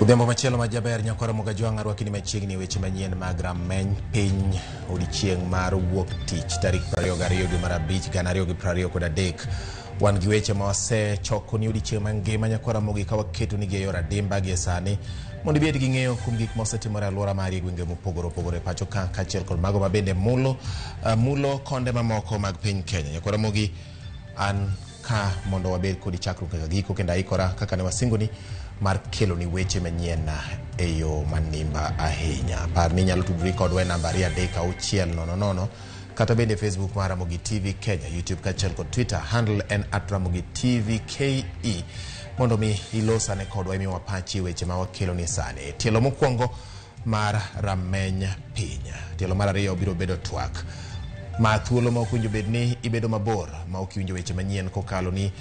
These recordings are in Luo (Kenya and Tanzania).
Udhembo machielo majaber nyakwara Mogajwang' rwakini machiegni weche manyien mag rameny piny odiechieng' mar wuok tich tarik 22 dwe mar 5 2023. Wan gi weche ma wasechoko ni odiechieng' mangima nyakwara Mogi ka waketo ni gi yor adimba gi sani mondo ibed gi ng'eyo kuom gik mosetimore alwora mari e gwenge mopogore opogore pacho ka kaachiel kod mago mabende mulo konde mamoko mag piny Kenya. Nyakwara Mogi an ka mondo wabed kod chakruok kaka giko kendo aikora kaka ne wasingoni mar kelo ni weche manyien e yo manimba ahinya. Par ni nyalo tudri kodwa e namba 3600 kata bende Facebook mar Ramogi TV Kenya, YouTube kaachiel kod Twitter handle en @RamogiTVKE mondo mi ilosane kodwa imi wapachi weche ma wakelo ni sani. Tielo mokwongo mar rameny piny. Tielo mar ariyo biro bedo twak ma thuolo ma okunjo bedni ibedo mabor ma okiwinjo weche manyien kokalo ni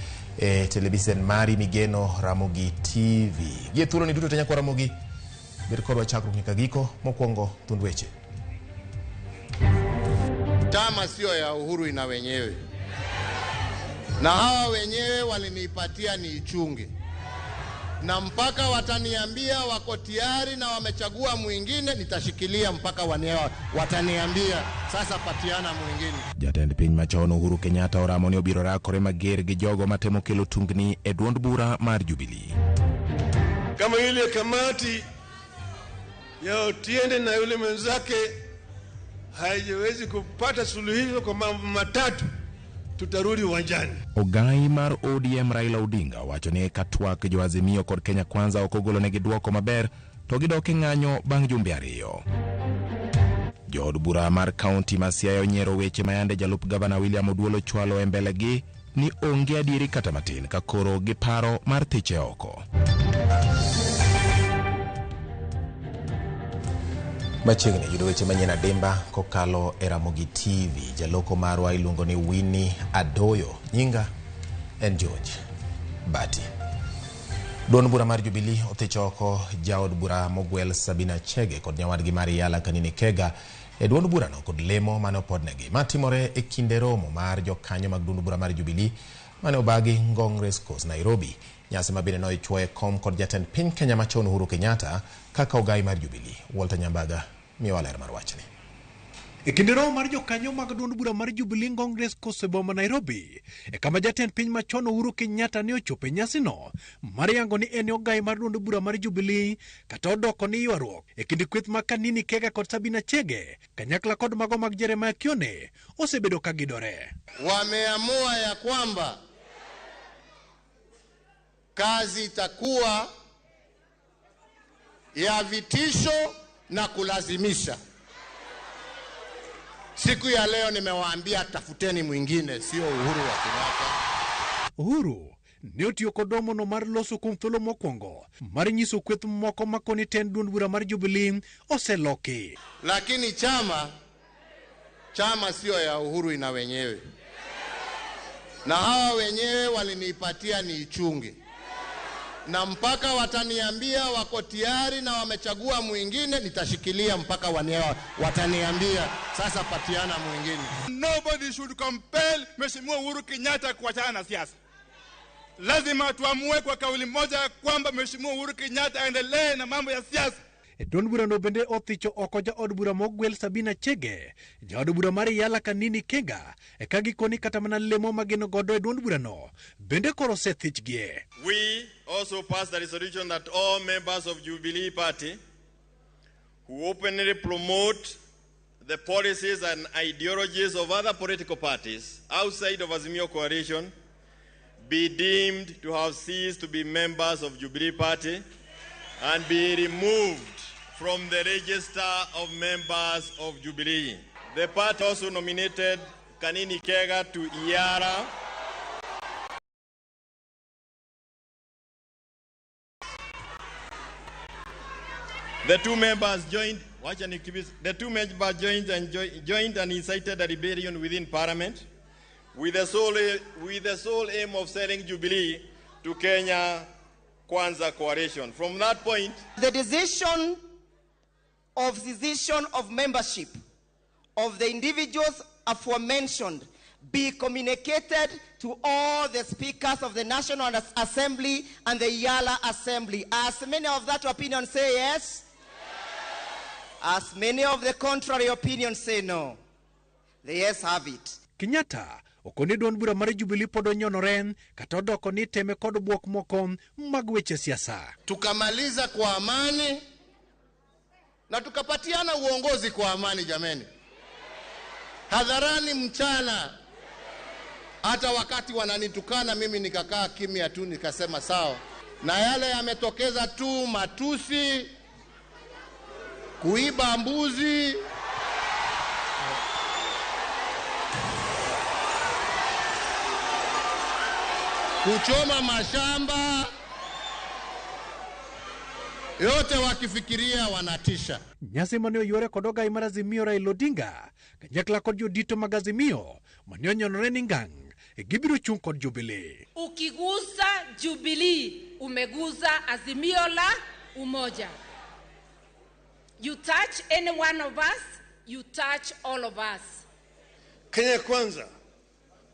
televisen mari migeno Ramogi TV. Gie thuolo ni duto tenya kwa Ramogi bed kodwa chakruok nyaka giko. Mokwongo thund weche. Chama sio ya Uhuru ina wenyewe, na hawa wenyewe walinipatia ni ichunge, na mpaka wataniambia wako tayari na wamechagua mwingine nitashikilia mpaka wataniambia sasa patiana mwingine. Jatend piny machon Uhuru Kenyatta oramo ni obiro rakore mager gi jogo matemo kelo tungni e duond bura mar Jubilee. Kama yule kamati ya Otiende na yule mwenzake haiwezi kupata suluhisho kwa mambo matatu, tutarudi uwanjani. Ogai mar ODM Raila Odinga wacho ni katwak jo Azimio kod Kenya Kwanza okogolo negi duoko maber to gidoke ng'anyo bang' jumbe ariyo. Jood bura mar kaunti ma Siaya onyiero weche mayande jalup gavana William Oduolo chwalo e mbelegi ni onge adieri kata matin ka koro giparo mar thiche oko. Machiegni yudo weche manyien adimba kokalo e Ramogi TV. Jaloko marwa iluongo ni Winnie Adoyo, nyinga en George Bati. Duond bura mar Jubilee othicho oko jaod bura mogwel Sabina Chege kod nyawadgi mar Yala Kanini Kega e duond bura no kod lemo mane opodnegi matimore e kinde romo mar jokanyo mag duond bura mar Jubilee mane obagi Ngong Race Course Nairobi. Nyasi mabine no ichwoe kom kod jatend piny Kenya machon Uhuru Kenyatta kaka ogai mar Jubilee. Walter Nyambaga miyo waler mar wachni. E kinde romo mar jokanyo mag duond bura mar Jubilee Ngong Race Course boma Nairobi e kama jatend piny machon Uhuru Kenyatta ne ochope nyasi no mar yango ni en ogai mar duond bura mar Jubilee kata odoko ni ywaruok e kinde kweth ma Kanini Kega kod Sabina Chege kanyakla kod mago mag Jeremiah Kione osebedo ka gidore. Wameamua ya kwamba kazi itakuwa ya vitisho na kulazimisha. Siku ya leo nimewaambia tafuteni mwingine, sio Uhuru wa Kenyatta. Uhuru ne otiyo kodomo no mar loso kuom thuolo mokwongo mar nyiso kweth moko makoni ten duond bura mar Jubilee oseloki. Lakini chama sio ya Uhuru ina wenyewe, na hawa wenyewe walinipatia ni ichunge, na mpaka wataniambia wako tayari na wamechagua mwingine nitashikilia mpaka wataniambia sasa patiana mwingine. Nobody should compel Mheshimiwa Uhuru Kenyatta kuachana na siasa. Lazima tuamue kwa kauli moja kwamba Mheshimiwa Uhuru Kenyatta aendelee na mambo ya siasa. E duond bura no bende othicho oko jaod bura mogwel Sabina Chege, jaod bura mar Yala Kanini Kega e kagikoni kata mana lemo mageno godo e duond bura no bende koro sethichgie. We also passed a resolution that all members of Jubilee Party who openly promote the policies and ideologies of other political parties outside of Azimio coalition be deemed to have ceased to be members of Jubilee Party and be removed from the register of members of Jubilee. The party also nominated Kanini Kega to Iara. The two members joined and incited a rebellion within Parliament with the sole aim of selling Jubilee to Kenya Kwanza coalition. From that point, the decision of cessation of membership of the individuals aforementioned be communicated to all the speakers of the National Assembly and the Yala Assembly. As many of that opinion say yes? As many of the contrary opinion say no. The yes have it. Kenyatta okoni duond bura mar Jubilee podo nyonoren kata odoko ni teme kod buok moko mag weche siasa. Tukamaliza kwa amani na tukapatiana uongozi kwa amani jameni. Hadharani mchana. Hata wakati wananitukana mimi nikakaa kimya tu nikasema sawa. Na yale yametokeza tu matusi, kuiba mbuzi, kuchoma mashamba, yote wakifikiria wanatisha. Nyasi manyo yore kodoga imarazimio Raila Odinga kanyakla kod jodito magazimio manyo nyonore ningang gibiru chung kod Jubilee. Ukigusa Jubilee umeguza azimio la umoja. You touch any one of us, you touch all of us. Kenya Kwanza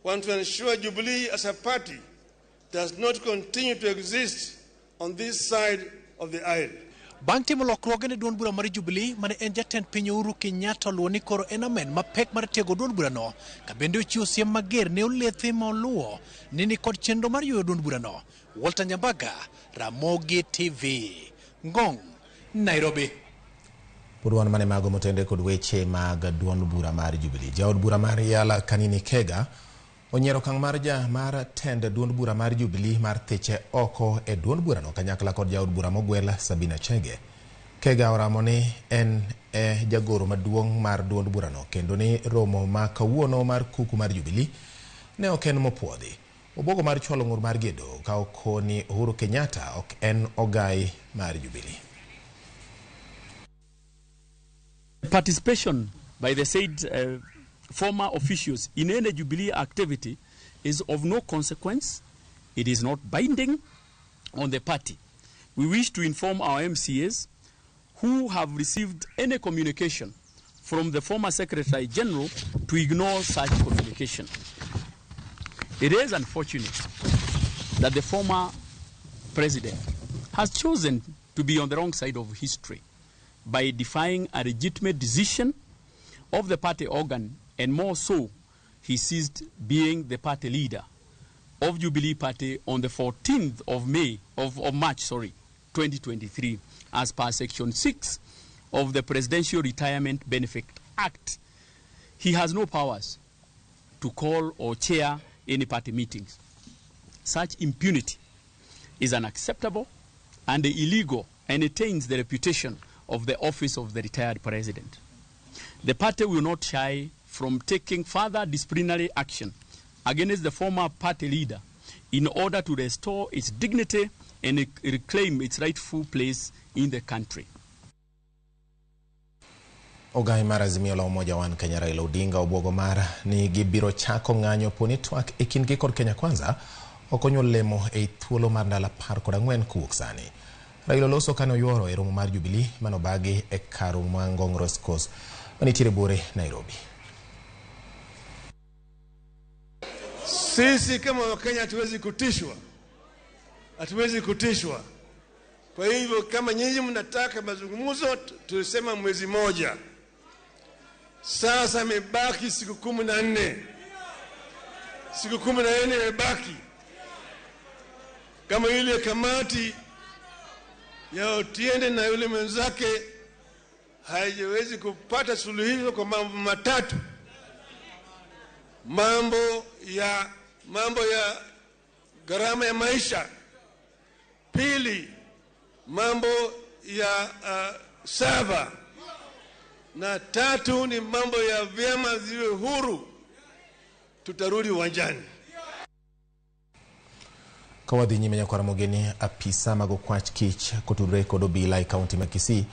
want to ensure Jubilee as a party does not continue to exist on this side of the aisle. Bang timo lokruoge ne duond bura mar Jubilee mane en jatend piny Uhuru Kenyatta luoni koro en amen mapek mar tego duond burano ka bende ochiwo siem mager ne olethe ma oluwo ni kod chenro mar yueyo duond burano. Walter Nyambaga, Ramogi TV, Ngong, Nairobi. Pudwan mane mago motende kod weche mag duond bura mar Jubilee. Jaod bura mar Yala Kanini Kega onyero kang marja mar tend duond bura mar Jubilee mar thiche oko e duond burano kanyakla kod jaod bura mogwel Sabina Chege. Kega oramo ni en jagoro maduong' mar duond burano kendo ni romo ma kawuono mar kuku mar Jubilee ne ok en mopuodhi. Obogo mar chwalo ng'ur mar gedo ka okoni Uhuru Kenyatta ok en ogai mar Jubilee. Participation by the said former officials in any Jubilee activity is of no consequence. It is not binding on the party. We wish to inform our MCAs who have received any communication from the former Secretary General to ignore such communication. It is unfortunate that the former president has chosen to be on the wrong side of history by defying a legitimate decision of the party organ, and more so, he ceased being the party leader of Jubilee Party on the 14th of March 2023, as per Section 6 of the Presidential Retirement Benefit Act. He has no powers to call or chair any party meetings. Such impunity is unacceptable and illegal, and it taints the reputation of the office of the retired president. The party will not shy from taking further disciplinary action against the former party leader in order to restore its dignity and reclaim its rightful place in the country. Ogai mar Azimio la Umoja Wan Kenya Raila Odinga obuogo mar ni gibiro chako ng'anyo poni twak e kindgi kod Kenya Kwanza okonyo lemo e thuolo mar ndalo 14 kuwuok sani. Raila loso kano yuoro e romo mar Jubilee manobagi e kar Ngong Race Course manitiere bure Nairobi. Sisi kama Wakenya hatuwezi kutishwa. Kwa hivyo kama nyinyi mnataka mazungumzo, tulisema mwezi moja. Sasa imebaki siku 14. Siku 14 imebaki. Kama ile kamati ya Otiende na yule mwenzake haiwezi kupata suluhisho kwa mambo matatu. Mambo ya gharama ya maisha. Pili, mambo ya sava. Na tatu ni mambo ya vyama ziwe huru. Tutarudi uwanjani. Kawadhi nyime nyakwara mogeni apisa mago kwach kich kotudre kod obila e kaunti ma Kisii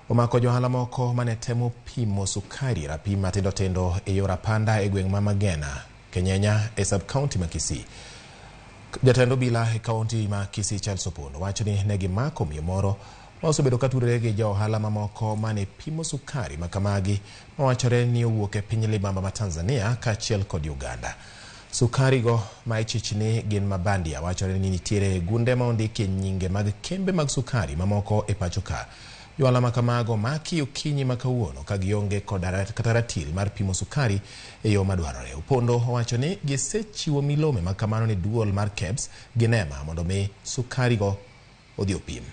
omako johala moko mane temo pimo sukari rapim matindo tindo e yor apanda e gweng' ma Magena Kenyenya e sub county ma Kisii. Jatend obila e kaunti ma Kisii Charles Opondo wacho ni ne gimako miyo moro osebedo ka tudore gi jo ohala mamoko mane pimo sukari makamagi mawachore ni owuok e piny libamba ma Tanzania kaachiel kod Uganda. Sukari go ma ichichni gin mabandia wachore ni nitiere gunde ma ondiki nyinge mag kembe mag sukari mamoko e pacho ka. Johala makamago maki okinyi makawuono ka gionge kod kata ratil mar pimo sukari e yo madwarore. Opondo owacho ni gisechiwo milome makamano ni duol mar KEBS gi NEMA mondo mi sukari go odhi opim.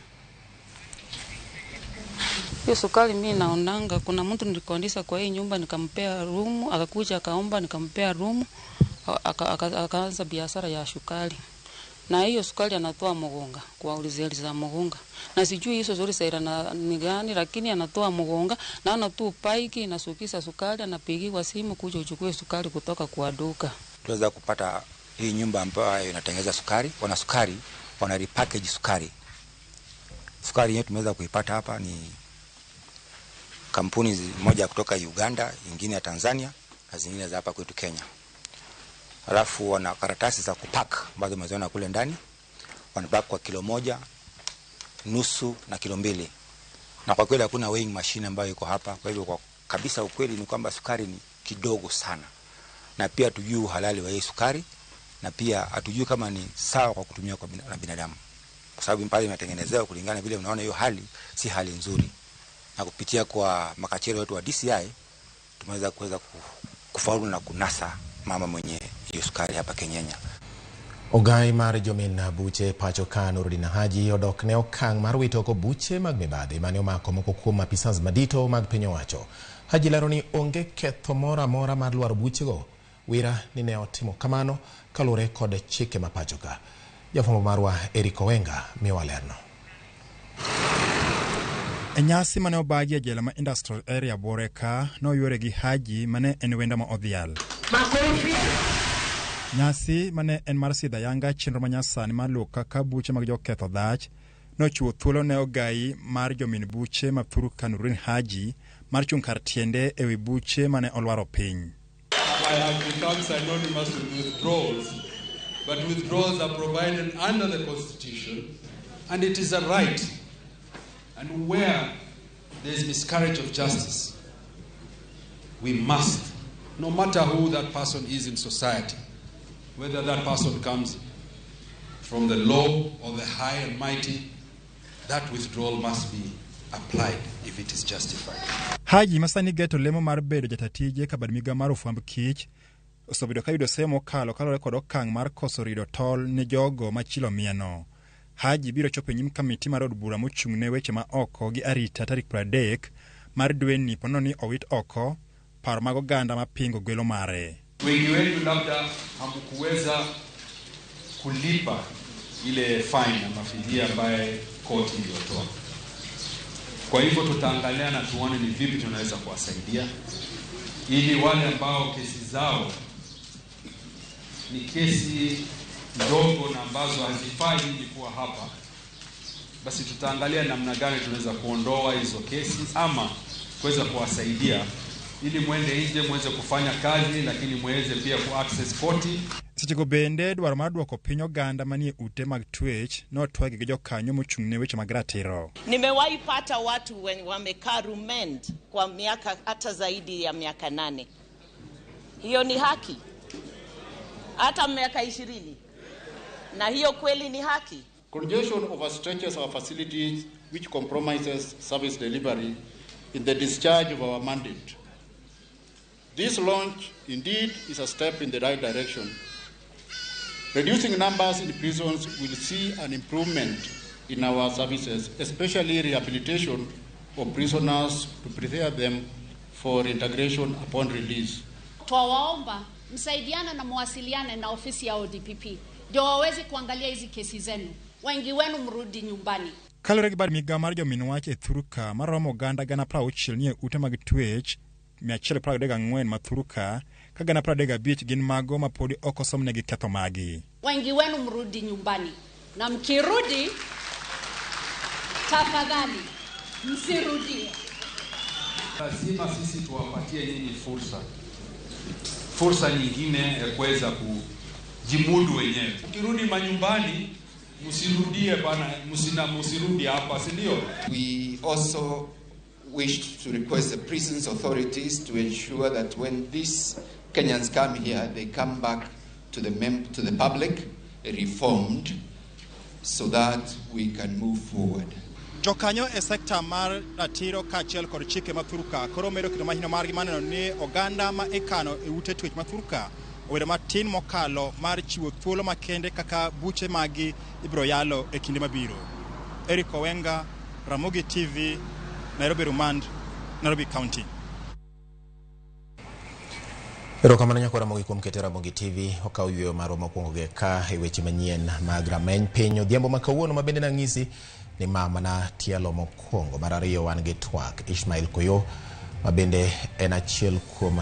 Hiyo sukari mimi naonanga kuna mtu nilikodisha kwa hii nyumba nikampea room, akakuja akaomba nikampea room, akaanza biashara ya sukari. Na hiyo sukari anatoa Mugunga kwa ulizeli za Mugunga. Na sijui hizo zuri saira na ni gani lakini anatoa Mugunga na anatoa paiki na sukisa sukari anapigiwa simu kuja uchukue sukari kutoka kwa duka. Tuweza kupata hii nyumba ambayo inatengeneza sukari, wana repackage sukari. Sukari yetu tumeweza kuipata hapa ni kampuni moja kutoka Uganda, nyingine ya Tanzania na zingine za hapa kwetu Kenya. Alafu wana karatasi za kupack ambazo umeziona kule ndani. Wanapack kwa kilo 1, nusu na kilo 2. Na kwa kweli hakuna weighing machine ambayo iko hapa. Kwa hivyo kwa kabisa ukweli ni kwamba sukari ni kidogo sana. Na pia hatujui uhalali wa hii sukari na pia hatujui kama ni sawa kwa kutumia kwa binadamu. Kwa sababu pale inatengenezewa kulingana vile unaona hiyo hali si hali nzuri. Na kupitia kwa makachero wetu wa DCI tumeweza kufaulu na kunasa mama mwenye hiyo sukari hapa Kenyanya. Ogai mar jomin buche pacho ka Nurdin Haji odok ne okang mar wito ko buche mag mibadhi mane omako moko kuom apisas madito mag piny owacho. Haji lero ni onge ketho mora mar lwaro buche go. Wira ni ne otimo kamano kalure kod chike ma pacho ka. Jafwambo marwa Eric Owenga miwa lerno. Nyasi mane obagi jela ma industrial area Boreka no yore gi Haji mane en wenda ma odhial. Nyasi mane en mar sidha yanga chenro manyasani mar luka ka buche mag joketho dhach no chuo thuolo ne ogai mar jomin buche ma thuru Nurdin Haji mar chung kar tiende ewi buche mane olwaro piny. I have become synonymous with withdrawals, but withdrawals are provided under the Constitution and it is a right. And where there is miscarriage of justice, we must, no matter who that person is in society, whether that person comes from the low or the high and mighty, that withdrawal must be applied if it is justified. Haji masani geto lemo mar bedo jatatije kabad miga mar ofwamb kich osebedo ka yudo semo kalo kalore kod okang mar koso rido tol ne jogo machilo mieno. Haji biro chopo nyim kamiti mar od bura mochung'ne weche ma oko gi arita tarik 30 mar dwe ni pono ni owit oko paro mag oganda mapingo gwelo mare. Wengi wetu labda hamkuweza kulipa ile fine na mafidia ambaye koti iliyotoa. Kwa hivyo tutaangalia na tuone ni vipi tunaweza kuwasaidia ili wale ambao kesi zao ni kesi ndogo na ambazo hazifai ili kuwa hapa, basi tutaangalia namna gani tunaweza kuondoa hizo kesi ama kuweza kuwasaidia ili mwende nje muweze kufanya kazi lakini muweze pia ku access koti. Sichiko bende dwaro mar duoko piny oganda manie ute mag twech no twagi gi jokanyo mochung'ne weche mag ratiro. Nimewahi pata watu wenye wamekaa rumend kwa miaka hata zaidi ya miaka 8. Hiyo ni haki? Hata miaka 20. Na hiyo kweli ni haki? Congestion overstretches our facilities which compromises service delivery in the discharge of our mandate. This launch indeed is a step in the right direction. Reducing numbers in prisons will see an improvement in our services, especially rehabilitation of prisoners to prepare them for integration upon release. Twawaomba msaidiane na mwasiliane na ofisi ya ODPP ndio waweze kuangalia hizi kesi zenu. Wengi wenu mrudi nyumbani. Kalore gi bar miga mar jomin wach e thuruka maromo oganda gana 60 nie ute mag twech 134 ma thuruka ka gana 35 gin mago ma podi oko somnegi ketho magi. Wengi wenu mrudi nyumbani. Na mkirudi tafadhali msirudie. Lazima sisi tuwapatie nyinyi fursa nyingine ya kuweza kujimudu wenyewe. Ukirudi manyumbani Msirudie bana, msirudi hapa, si ndio? We also wish to request the prisons authorities to ensure that when these Kenyans come here, they come back to the public reformed so that we can move forward. Jokanyo e sekta mar ratiro kaachiel kod chike mathuruka koro medo kendo mahino margi maneno ni oganda ma ikano e ute twech mathuruka obedo matin mokalo mar chiwo thuolo makende kaka buche magi ibiro yalo e kinde mabiro. Eric Owenga, Ramogi TV, Nairobi Rumand, Nairobi County. Erokamano nyako Ramogi kuom keto Ramogi TV okaw yweyo marwa mokwongo ge ka e weche manyien mag rameny piny odhiambo ma kawuono mabende nang'isi ni mama na tielo mokwongo. Mar ariyo wan gi twak Ishmael Koyo mabende en achiel kuom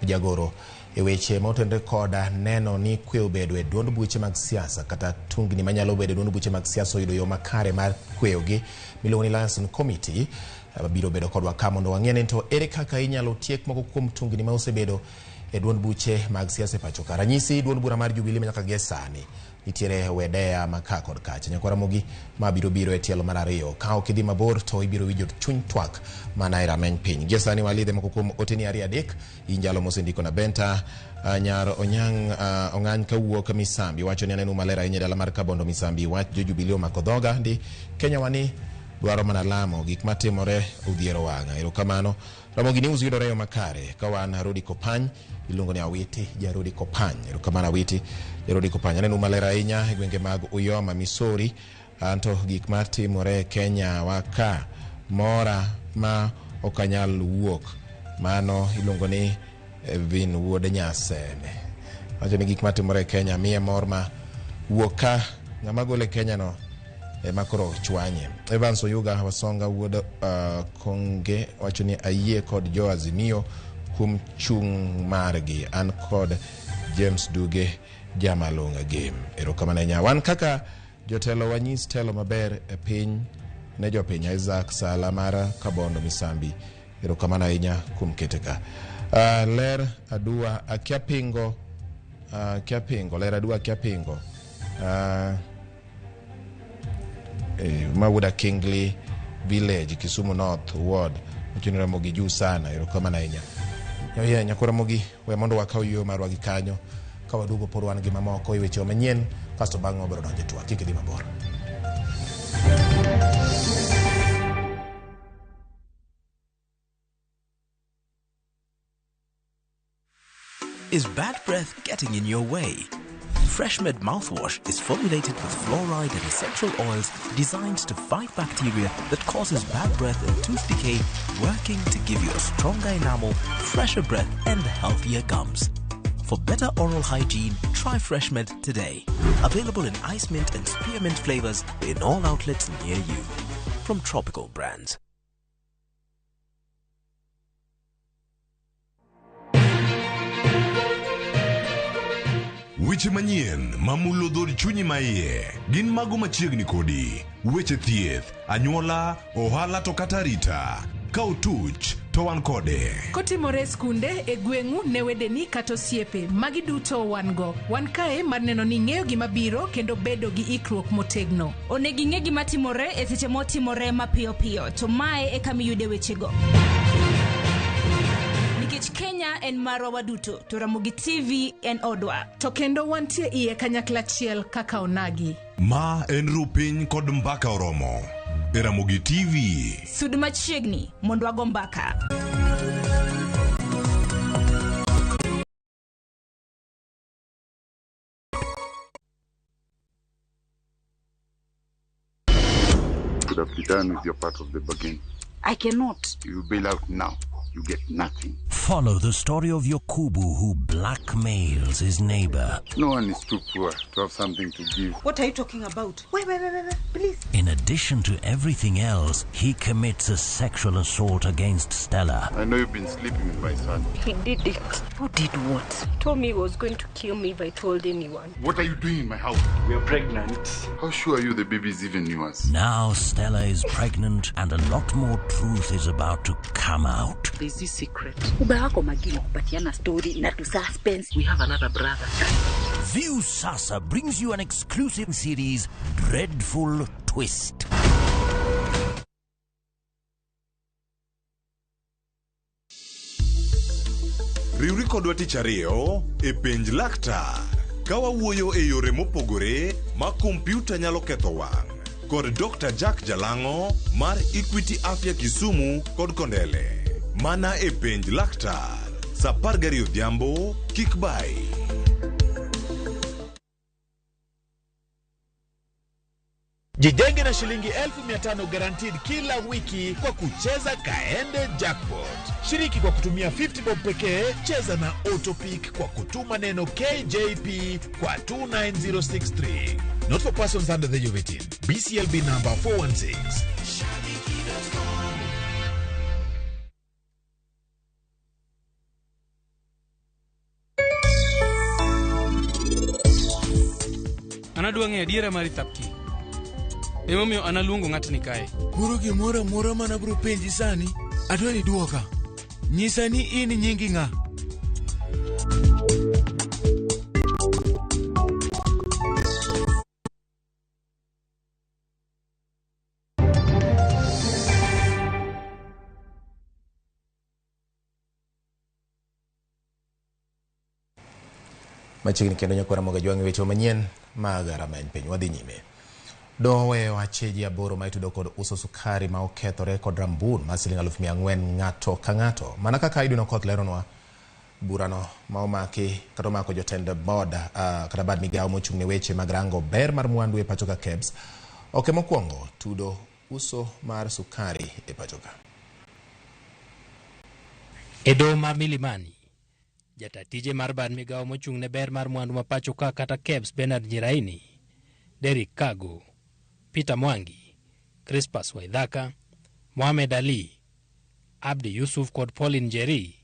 jagoro e weche motenore koda neno ni kwe obedo e duond buche mag siasa kata tungni manyalo bedo e duond buche mag siasa oyudo yo makare mar kweyogi miluongo ni Liaison Committee biro bedo kodwa ka mondo wang'e ni to ere kaka inyalo tiek moko kuom tungni ma osebedo e duond buche mag siasa pacho ka. Ranyisi duond bura mar Jubilee nyaka gie sani nitiere Wedea maka kod kacha. Nyako Ramogi ma biro e tielo mar ariyo ka ok idhi mabor to ibiro winjo chuny twak mana e rameny piny. Gie sani walidhe moko kuom oteni ariyo adek injalo mosendiko na Benta nyar ong'any kawuok Misambi wacho ni aneno maler ahinya dala mar Kabondo Misambi wach jo Jubilee omako dhoga ndi Kenya wani dwaro mana lamo gik matimore udhiero wang'a. Erokamano Ramogi News yudore yo makare ka wan Rudi Kopany iluongo ni Awiti Jarudi Kopany. Erokamano Awiti Jarudi Kopany aneno maler ahinya e gwenge mag Uyoma Missouri anto gik matimore Kenya waka mora ma okanyal wuok mano iluongo ni Vin wuod Nyaseme wacho ni gik matimore Kenya miye mor ma wuok ka ng'ama gole Kenya no makoro chwanye. Evans Oyuga Wasonga wuod Konge wacho ni ayie kod jo Azimio kum chung margi an kod James Duge jamalonga game. Erokamano nya wan kaka jotelo wanyis telo maber e piny ne jopiny Isaac Sala mara Kabondo Misambi. Erokamano inya kum keteka ler adua akiapingo ler adua akiapingo Mawuda Kingley Village Kisumu North Ward uchini Ramogi juu sana. Erokamano inya nyako Ramogi we mondo wakaw yo marwa gi kanyo ka wadugo por wan gi mamoko e weche manyien kasto bang'e wabiro donjo e twak. Kik idhi mabor. Is bad breath getting in your way? FreshMed mouthwash is formulated with fluoride and essential oils designed to fight bacteria that causes bad breath and tooth decay, working to give you a stronger enamel, fresher breath and healthier gums. For better oral hygiene, try FreshMed today. Available in ice mint and spearmint flavors in all outlets near you. From Tropical Brands. Weche manyien mamulo dhod chunyi maiye gin mago machiegni kodi. Weche thieth, anyuola, ohala to kata rita. Ka utuch to wan kode. Kotimore skunde e gweng'u ne wedeni kata osiepe magi duto wan go. Wan kae mar neno ni ng'eyo gima biro kendo bedo gi ikruok motegno. Onego ing'e gima timore e seche motimore mapiyo piyo to mae e kama iyude wechego. Nikech Kenya en marwa waduto to Ramogi TV en odwa. To kendo wantie iye kanyakla achiel kaka onagi. Ma en rupiny kod mbaka oromo. E Ramogi TV. Sud machiegni mondo wago mbaka. Could have been done with your part of the bargain. I cannot. You bail out now. You get nothing. Follow the story of Yakubu who blackmails his neighbor. No one is too poor to have something to give. What are you talking about? Wait, please. In addition to everything else, he commits a sexual assault against Stella. I know you've been sleeping with my son. He did it. Who did what? He told me he was going to kill me if I told anyone. What are you doing in my house? We are pregnant. How sure are you the baby is even yours? Now Stella is pregnant and a lot more truth is about to come out. There's this secret. Ubako magini kupatiana story na to suspense. We have another brother. View Sasa brings you an exclusive series, Dreadful Twist. Riwri kodwa tich ariyo e penj laktar. Ka wawuoyo e yore mopogore ma kompyuta nyalo ketho wang'. Kod Dr. Jack Jalango mar Equity Afya Kisumu kod Kondele. Mana e penj laktar. Sa 12 odhiambo, kik bai. Jijenge na shilingi 1500 guaranteed kila wiki kwa kucheza Kaende Jackpot. Shiriki kwa kutumia 50 bob pekee, cheza na Autopic kwa kutuma neno KJP kwa 29063. Not for persons under the age of 18. BCLB number 416. Anaduange adiera mari tapki. Emomiyo analuongo ng'atni kae. Kuro gimoro amora mana bro penji sani, adwani duoka. Nyisa ni in nyingi ng'a. Machiegni kendo nyakwara Ramogi jwang'e weche manyien mag rameny piny wadhi nyime. Dowe wacheji aboro ma itudo kod uso sukari ma okethore kod rambun ma siling 400,000 ng'ato ka ng'ato. Mana kaka iduno koth leronwa burano ma omaki kata omako jotend board kata bad migawo mochung'ne weche mag rango ber mar mwandu e pachoka KEBS. Oke mokwongo tudo uso mar sukari e pachoka. Edo mar Milimani, jatatije mar bad migawo mochung'ne ber mar mwandu ma pachoka kata KEBS Bernard Nyiraini, Derek Kago, Peter Mwangi, Crispus Waithaka, Mohamed Ali, Abdi Yusuf kod Pauline Njeri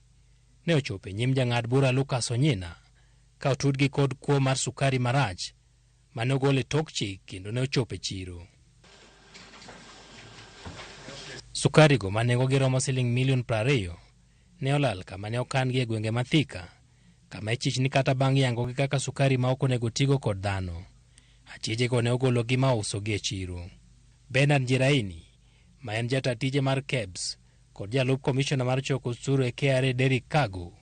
ne ochope nyim jang'ad bura Lucas Onyina ka otudgi kod kuo mar sukari marach mane ogole tok chik kendo ne ochope chiro. Sukari go manego gi romo siling $20,000,000 ne olal kama ne okan gi e gwenge mathika kama ichich ni kata bang' yango gi kaka sukari ma ok onego tigo kod dhano. Achije go ne ogolo gi ma uso gi e chiro. Bernard Njiraini, ma en jatatije mar KEBS kod jalup komishona mar choko osuru e KRA Derek Kago,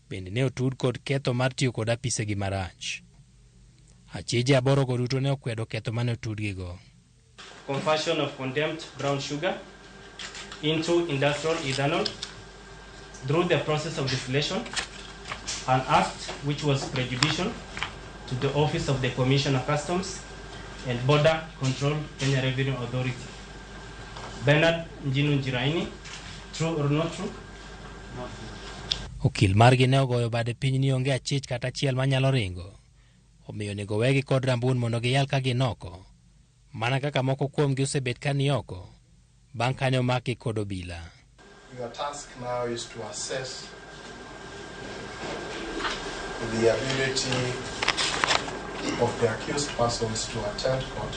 bende ne otud kod ketho mar tiyo kod apise gi marach. Achije aboro go duto ne okwedo ketho mane otudgi go. Conversion of condemned brown sugar into industrial ethanol through the process of distillation, an act which was prejudicial to the Office of the Commissioner of Customs and Border Control, Kenya Revenue Authority. Bernard Njiraini, true or not true? Okil margi ne ogoyo bade piny ni onge achich kata achiel manyalo ringo. Omiyo nego wegi kod rambun mondo giyal ka ginoko. Mana kaka moko kuomgi osebet ka ni oko, bang' kane omaki kod obila. Your task now is to assess the ability of the accused persons to attend court.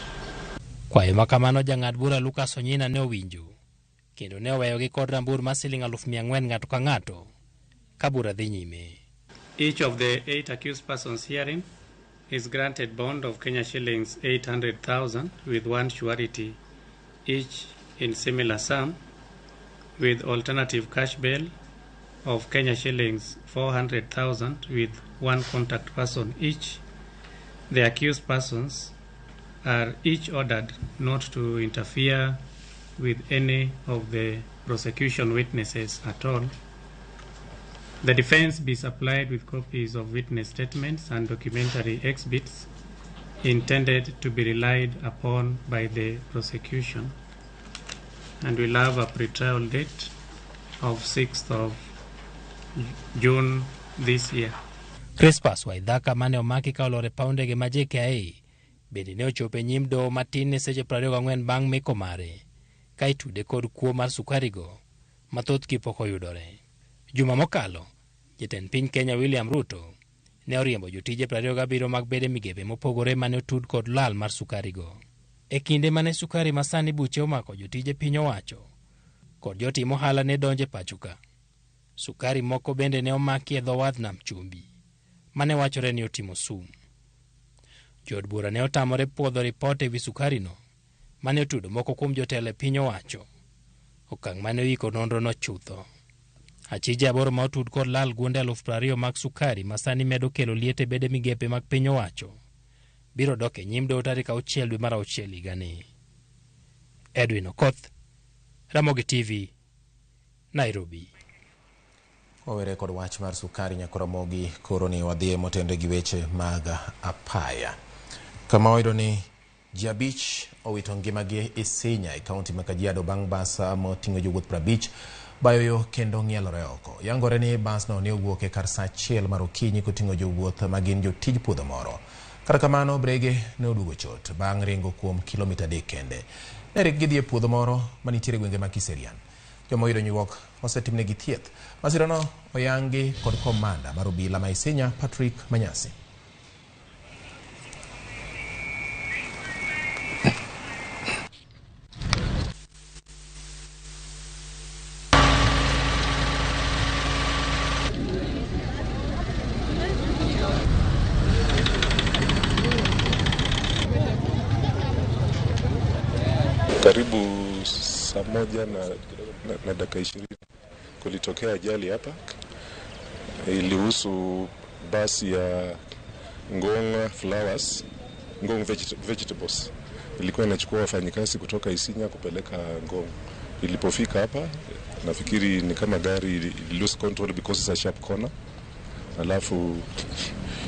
Kwayo makamano jang'ad bura Lucas Onyina ne owinjo, kendo ne oweyogi kod rambur ma siling 400,000 ng'ato ka ng'ato, ka bura dhi nyime. Each of the 8 accused persons herein is granted bond of Kenya shillings 800,000 with one surety, each in similar sum, with alternative cash bail of Kenya shillings 400,000 with one contact person each. The accused persons are each ordered not to interfere with any of the prosecution witnesses at all. The defense be supplied with copies of witness statements and documentary exhibits intended to be relied upon by the prosecution, and we'll have a pre-trial date of 6th of June this year. Crispus Waithaka mane omaki ka olore paundege ma JKIA bende ne ochope nyim doho matin ne seche 24 bang' meko mare ka itude kod kuo mar sukari go mathoth kipok oyudore. Juma mokalo, jatend piny Kenya William Ruto ne oriembo jotije 27 mag bede migepe mopogore mane otud kod lal mar sukari go. E kinde mane sukari masani buche omako jotije piny owacho kod jotimo ohala ne donje pachoka, sukari moko bende ne omaki e dho wadh nam Chumbi mane wachore ni otimo sum. Jood bura ne otamore puodho ripot ewi sukarino mane otudo moko kuom jotelo e piny owacho. Okang' mane oiko nonrono chutho. Achije 8 ma otud kod lal guonde 20,000 mag sukari ma sani medo kelo liet e bede migepe mag piny owacho biro dok e nyim doho tarik 6 dwe mar 6 higani. Edwin Okoth, Ramogi TV, Nairobi. Owere kod wach mar sukari Ramogi koro ni wadhie motende gi weche mag apaya. Kama oyudo ni ji 5 owito ngimagi Isinya e kaunti ma Kajiado bang' bas moting'o jowuoth 50 bayo yo kendo ng'ielore oko. Yangore ni basno ne owuok e kar saa 1 mar okinyi koting'o jowuoth ma gin jotij puodho moro. Kata kamano brege ne oduogo chot bang' ringo kuom kilomita 3 kende. Ne gidhi e puodho moro manitiere gwenge ma Kiserian. Joma oyudo nyuok osetimnegi thieth. Masirano oyangi kod komanda mar obila ma Isinya, Patrick Manyasi. Karibu saa 1 na dakika 20 kulitokea ajali hapa. Ilihusu basi ya Ngong Flowers, Ngong Vegetables. Ilikuwa inachukua wafanyikazi kutoka Isinya kupeleka Ngong. Ilipofika hapa, nafikiri ni kama gari lose control because it's a sharp corner. Alafu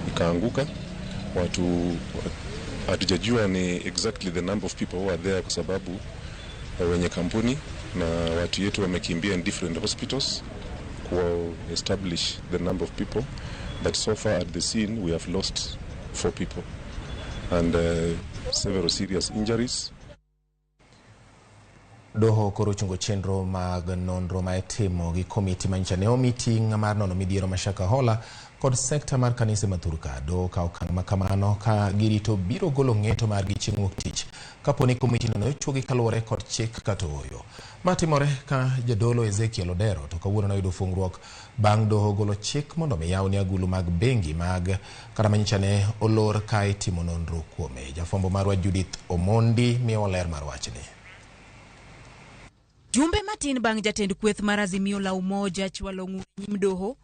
ikaanguka. Watu hatujajua ni exactly the number of people who are there kwa sababu wenye kampuni na watu yetu wamekimbia in different hospitals to establish the number of people, but so far at the scene we have lost 4 people and several serious injuries. Doho koro chungo chenro mag nonro ma itimo gi komiti manyicha ne meeting mar nono midhiero mashaka hola kod sekta mar kanise mathurka. Doho ka okang' makamano ka girito biro golo ng'eto mar gi chieng' wuok tich kaponi komiti no ochuogi kaluwore kod chik kata oyo. Matimore ka jadolo Ezekiel Odero to kawuono noyudo fungruok bang' doho golo chik mondo miyawni agulu mag bengi mag kata manyicha ne olor ka itimo nonro kuome. Jafwambo marwa Judith Omondi miyo ler mar wachni. Jumbe matin bang' jatend kweth mar Azimio la Umoja chwalo nyim doho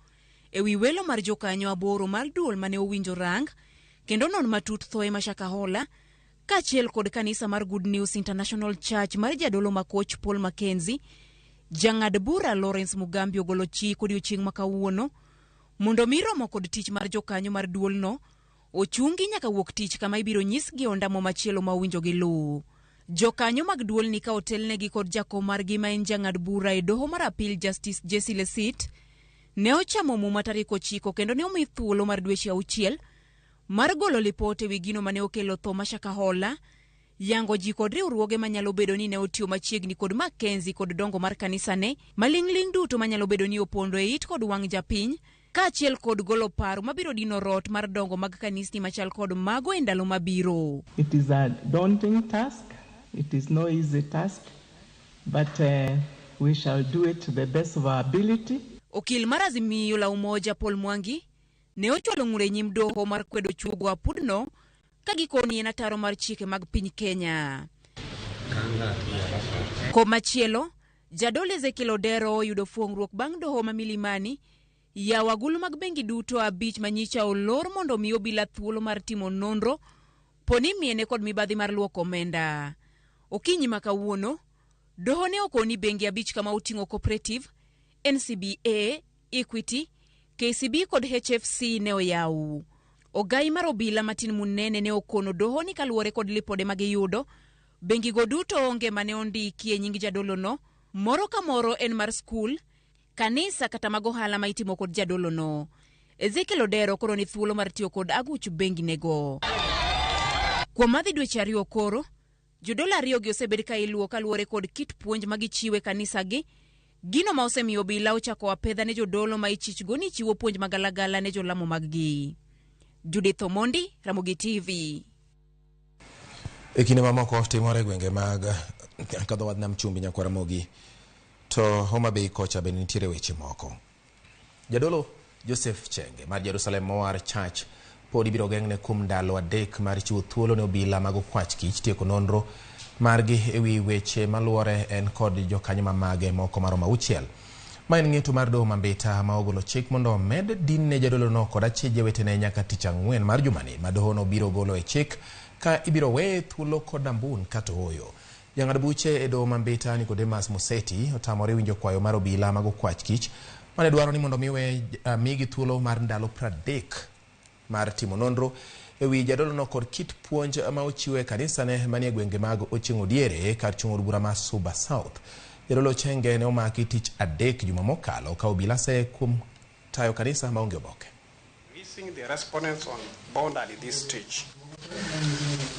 ewi welo mar jokanyo 8 mar duol mane owinjo rang kendo non matut thoe mashaka hola kachiel kod kanisa mar Good News International Church mar jadolo makoch Paul Mackenzie. Jang'ad bura Lawrence Mugambi ogolo chik odiochieng' makawuono mondo miromo kod tich mar jokanyo mar duol no ochungi nyaka wuok tich kama ibiro nyisgi ondamo machielo ma owinjo gi luw. Jokanyo mag duol ni ka otelnegi kod jakom margi ma en jang'ad bura e doho mar apil Justice Jesse Lesit ne ochamo muma tarik 9 kendo ne omi thuolo mar dweche 6 mar golo lipot ewi gino mane okelo tho mashaka hola, yango ji kod riwruoge manyalo bedo ni ne otiyo machiegni kod Mackenzie kod dongo mar kanisa ne maling'ling duto manyalo bedo ni opondo e it kod wang' japiny kaachiel kod golo paro mabiro dino rot mar dongo mag kanisni machal kod mago e ndalo mabiro. It is a daunting task. It is no easy task, but we shall do it to the best of our ability. Okil mar Azimio la Umoja Paul Mwangi ne ochwalo ng'ure nyim doho mar kwedo chuogo apudno ka gikoni en ataro mar chike mag piny Kenya. Komachielo, jadolo Ezekiel Odero oyudo fuong'ruok bang' doho ma Milimani yawo agulu mag bengi duto 5 manyicha olor mondo mi obila thuolo mar timo nonro poni miene kod mibadhi mar luoko omenda. Okinyi makawuono, doho ne okoni bengi 5 kama oting'o Cooperative, NCBA, Equity, KCB kod HFC ne oyaw. Ogai mar obila matin munene ne okono doho ni kaluwore kod lipode magiyudo, bengi go duto onge mane ondiki e nying jadolo no, moro ka moro en mar skul, kanisa kata magohala ma itimo kod jadolo no. Ezekiel Odero koro ni thuolo mar tiyo kod aguch bengi nego. Kuom madhi dweche 2 koro, jodola 2 gi osebed ka iluwo kaluwore kod kit puonj magichiwe kanisa gi, gino ma osemiyo obila ochako apedha ne jodolo ma ichichgo ni chiwo puonj magalagala ne jolamo maggi. Judith Omondi, Ramogi TV. E kinde mamoko timore gwenge mag kadho wadh nam chumbi Ramogi to Homa Bay kocha bende nitiere weche moko. Jadolo Joseph Chenge mar Jerusalem Mowar Church pod ibiro geng'ne kuom ndalo adek mar chiwo thuolo ne obila mag okwach kich tieko nonro margi ewi weche maluore en kod jokanyo mamage moko maromo 6. Ma en ng'eto mar doho mambita ma ogolo chik mondo med din ne jadolo no kod achije wetene nyaka tich ang'wen mar jumani ma doho no biro golo e chik ka ibiro weye thuolo kod ambun kata oyo. Jang'ad buche e doho mambita Nicodemus Museti otamore winjo kwayo mar obila mag okwach kich mane dwaro ni mondo miwe migi thuolo mar ndalo 30 mar timo nonro ewi jadolo no kod kit puonj ma ochiwe kanisa ne manie gwenge mag Ochieng' Odiere kar chung od bura ma Suba South. Jadolo Chenge ne omaki tich adek juma mokalo ka obila se kuom tayo kanisa maonge oboke. Releasing the respondents on bond at this stage.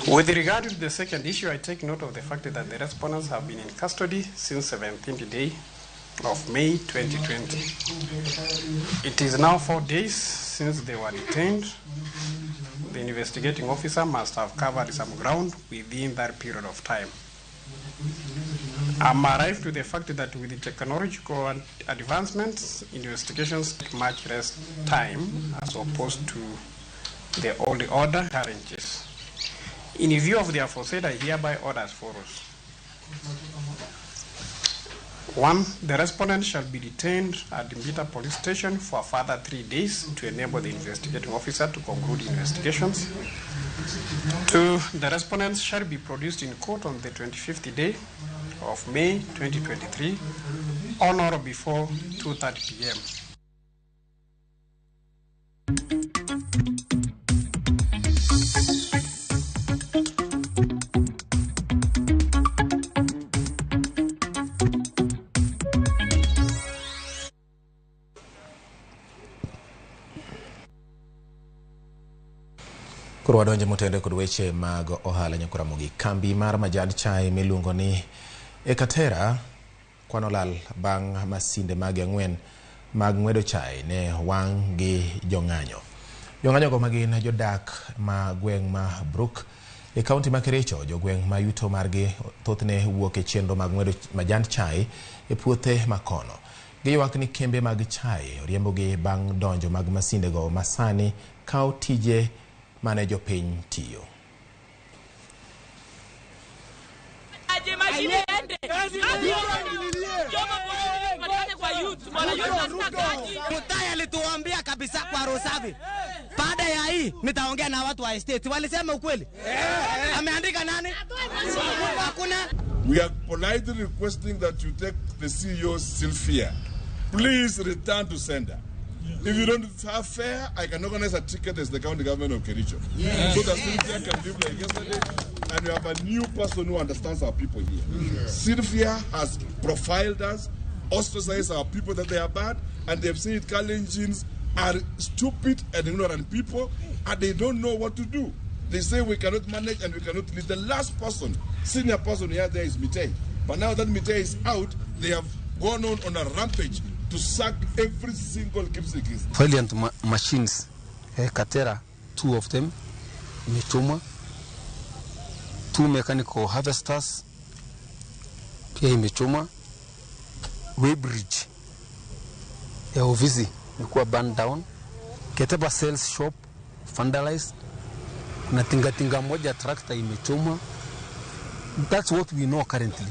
With regard to the second issue, I take note of the fact that the respondents have been in custody since 17th day of May 2020. It is now 4 days since they were detained. The investigating officer must have covered some ground within that period of time. I'm arrived to the fact that with the technological advancements, investigations take much less time as opposed to the old order challenges. In view of the aforesaid, I hereby order as follows. 1. The respondent shall be detained at the Mbita police station for a further 3 days to enable the investigating officer to conclude investigations. 2. The respondents shall be produced in court on the 25th day of May 2023 on or before 2:30 p.m. Koro wadonje motende kod weche mag ohala nyakora Ramogi. Kambi mar majand chai miluongo ni Ekatera kwano lal bang' masinde mag 4 mag ng'wedo chai ne wang' gi jong'anyo. Jong'anyo go magin jodak ma gweng' ma Brook e kaunti ma Kericho, jogweng' ma yuto margi thothne wuok e chenro mag ng'wedo majand chai e puothe makono. Giywak ni kembe mag chai oriembogi bang' donjo mag masinde go masani kao tije mane jopiny tiyo. Mutaya alituambia kabisa kwa Rosavi, baada ya hii nitaongea na watu wa estate. Walisema ukweli? Ameandika nani? Hakuna. We are politely requesting that you take the CEO Sylvia. Please return to sender. If you don't have fare, I can organize a ticket as the county government of Kericho. So that Sylvia can live like yesterday, and we have a new person who understands our people here. Sylvia has profiled us, ostracized our people that they are bad, and they've said Kalenjins are stupid and ignorant people, and they don't know what to do. They say we cannot manage and we cannot lead. The last person, senior person here there is Mitei. But now that Mitei is out, they have gone on a rampage to sack every single Kipsigis. Valiant machines, Katera, 2 of them, Mituma, 2 mechanical harvesters, pia Mituma, Weybridge, ya ofisi ilikuwa burned down, Keteba sales shop vandalized, na tinga moja tractor imechoma. That's what we know currently.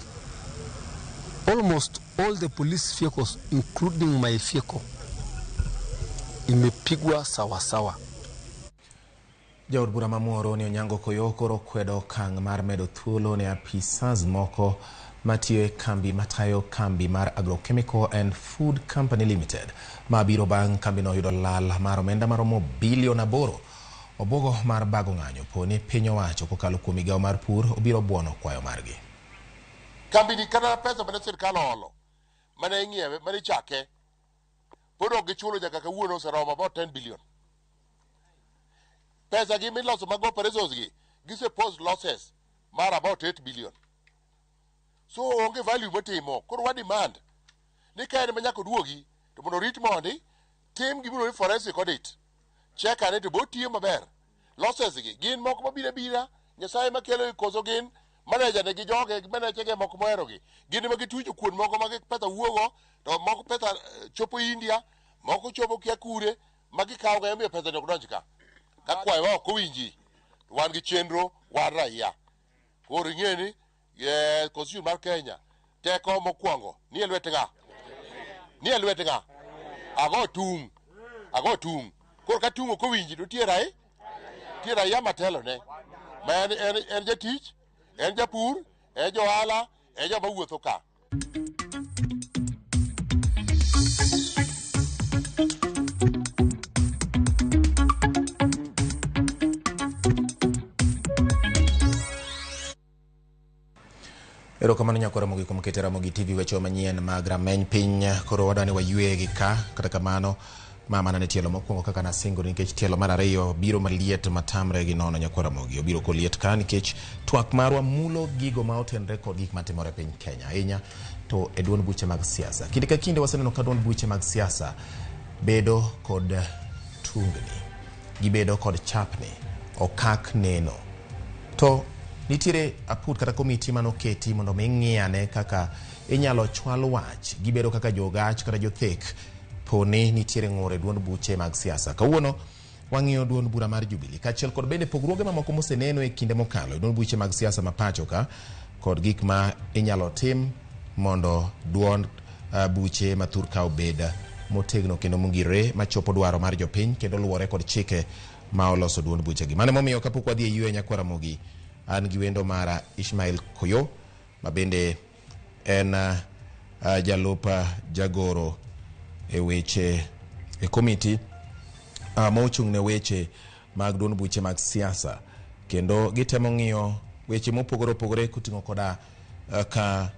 Almost all the police vehicles, including my vehicle, imepigwa sawa. Jaod bura mamoro ni Onyango Koyokoro kwedo kang' mar medo thuolo ne apisas moko matiyo e kambi matayo kambi mar Agrochemical and Food Company Limited mabiro bang' kambi no yudo lal mar omenda maromo bilion 8. Obogo mar bago ng'anyo poni piny owacho kokalo kuom migawo mar pur obiro buono kwayo margi. Kambi ni kana pesa mane sirkal olo mane ing'iewe mane chake pod ok gichulo nyaka kawuono oseromo about 10 billion. Pesa gi miloso mag operations gi gisepose losses mar about 8 billion. So onge value motimo. Koro wa demand ni ka en manyako duogi to mondo rit mondi tim gibiro ni forensic audit. Check ane to botiyo maber. Losses gi gin moko mabira Nyasaye makelo ikoso gin manager ne gi joge manager ge moko mohero gi gin ma gitujo kuon moko ma pesa wuogo to moko pesa chopo India moko chopo kia kure ma gikawo ga pesa ne donj ka ka kwayo ok owinji wan gi chenro war raia koro ing'eni constitution mar Kenya teko mokwongo ni e lwet ng'a ago tung koro ka tung ok owinji to tie raia matelo ne ma en jatich, en japur, en johala, en joma wuotho ka. Erokamano nyakwa Ramogi kuom keto Ramogi TV weche manyien mag rameny piny. Koro wadwani wayue gi ka, kata kamano mama ne tielo mokwongo kaka nasingo nikech tielo mar ariyo biro maliet matamre gi nono nyakwa Ramogi. Obiro koliet ka nikech twak marwa mulo gigo ma otenre kod gik matimore piny Kenya ahinya to e duond buche mag siasa. Kinde ka kinde waseneno ka duond buche mag siasa bedo kod tungni, gibedo kod chapni, okak neno. To nitiere aput kata komiti manoketi mondo ming'iane kaka inyalo chwal wach, gibedo kaka jogach kata jothek poni nitiere ng'ore duond buche mag siasa. Kawuono wang'iyo duond bura mar Jubilee kaachiel kod bende pogruoge mamoko moseneno e kinde mokalo e duond buche mag siasa ma pacho ka kod gik ma inyalo tim mondo duond buche mathur ka obed motegno kendo mongirre machopo dwaro mar jopiny kendo luwore kod chike ma oloso duond buchegi. Mane momiyo kapok wadhi e yue nyakwa Ramogi, an gi wendo mara Ishmael Koyo ma bende en jalupa jagoro e weche e komiti ma ochung' ne weche mag duond buche mag siasa, kendo gitemo ng'iyo weche mopogore opogore kuting'o koda ka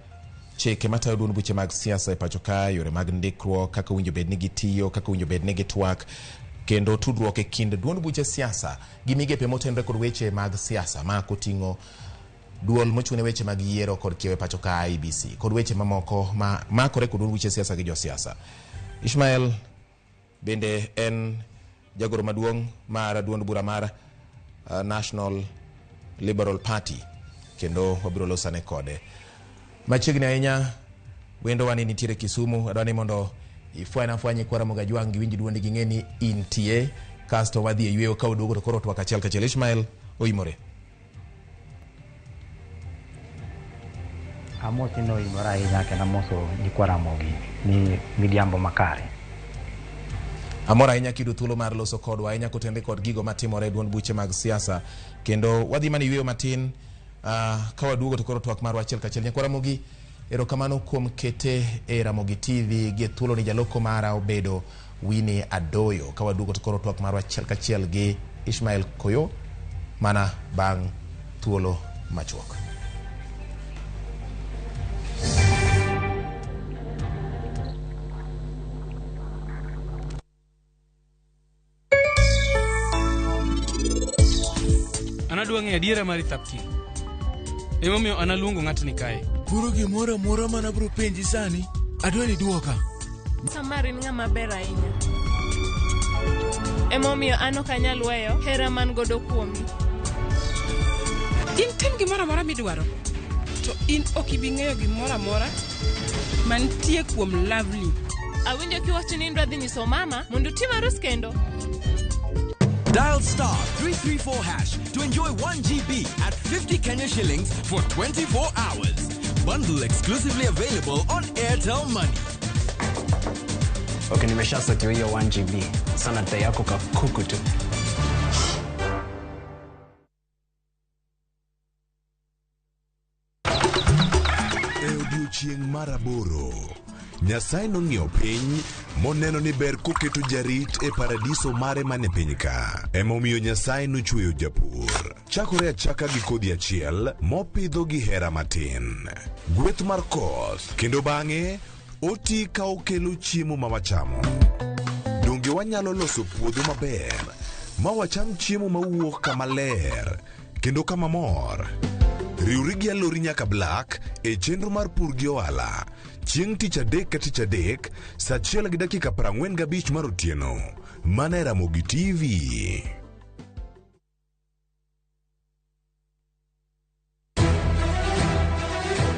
chike matayo duond buche mag siasa e pacho ka, yore mag ndikruok, kaka winjo bed ni gitiyo, kaka winjo bed ni gitwak, kendo tudruok e kind duond buche siasa gi migepe motenre kod weche mag siasa ma koting'o duol mochung'ne weche mag yiero kod kiewo e pacho ka IEBC kod weche mamoko ma makore kod duond buche siasa gi josiasa. Ishmael bende en jagoro maduong' mar duond bura mar National Liberal Party kendo wabiro losane kode machiegni ahinya. Wendo wani nitiere Kisumu, adwani mondo ifwanye kwa Ramogi Ajwang' giwinji duondi ging'eni intie kasto wadhi e yweyo ka oduogo to koro twak achiel kachiel. Ishmael oimore. Amosi no imore ahinya kendo amoso nyikwa Ramogi ni midhiambo makare. Amora ahinya kidu thuolo mar loso kodwa ahinya kotende kod gigo matimore e duond buche mag siasa kendo wadhi mana yweyo matin ka waduogo to koro twak marwa achiel kachiel. Nyakwa Ramogi, erokamano kuom kete e Ramogi TV gi thuolo ni jaloko mara obedo Winnie Adoyo. Ka waduogo to koro twak marwa achiel kachiel gi Ishmael Koyo mana bang' thuolo machuok. Anadwa ng'eyo adiera mari Tapki. Emomiyo analuongo ng'atni kae. Puro gimoro amora mana bro penji sani, adwani duoka. Samarin ng'ama ber ahinya. Emomiyo an ok anyal weyo hera man godo kuomi. In tim gimoro amora midwaro, to in ok ibi ng'eyo gimoro amora mantie kuom Lovely. Awinjo kiwacho ni ndwa dhi nyiso mama mondo utim arus kendo. Dial star 334 hash to enjoy 1 GB at 50 Kenya shillings for 24 hours. Bundle exclusively available on Airtel Money. Okay, nimeshasetiwa hiyo 1 GB. Sana data yako kakuku tu. Odiochieng' maraboro, Nyasaye nong'iyo piny moneno ni ber koketo jarit e paradiso mare mane piny ka. Emomiyo Nyasaye nochweyo japur. Chakore achaka gi kodhi achiel mopidho gi hera matin. Gweth mar koth, kendo bang'e oti ka okelo chiemo ma wachamo. Donge wanyalo loso puodho maber ma wacham chiemo mawuok kama ler kendo kama mor. Riwri gi alori nyaka Black e chenro mar pur gi ohala. Chieng' tich adek ka tich adek, saa 1:45 mar otieno. Mana e Ramogi TV.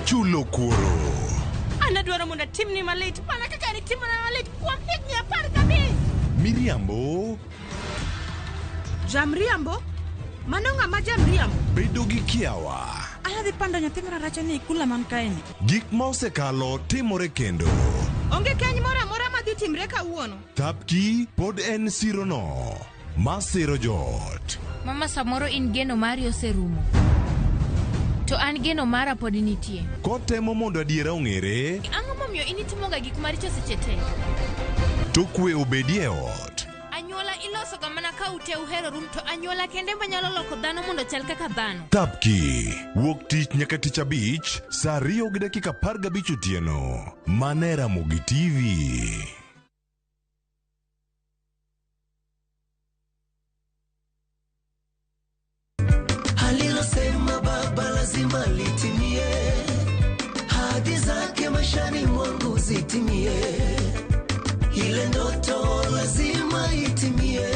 Chulo kuoro. Anadwaro mondo timni malit, mana kaka ni timna malit kuom higni 15. Miriambo. Jamriambo? Mano ng'ama jamriambo? Bedo gi kiawa. Aya dhi pando nyathi mararacha ni kula man kaeni. Gik ma osekalo timore kendo. Onge keny moro amora madhi timre kawuono. Thapki pod en sirono. Masiro jot. Mama, samoro in geno mari oserumo. To an geno mara pod nitie. Kotemo mondo adiera ong'ere. Ang'o momiyo initimoga gik maricho seche te? To kwe obedie ot. Anyuola iloso ga mana ka ute uhero rum, to anyuola kende manyalo loko dhano mondo chal kaka dhano. Thapki wuok tich nyaka tich abich saa 2:15 otieno. Mane Ramogi TV. Alilosema baba lazima litimie, hadi zake maishani mwangu zitimie, ile ndoto lazima itimie,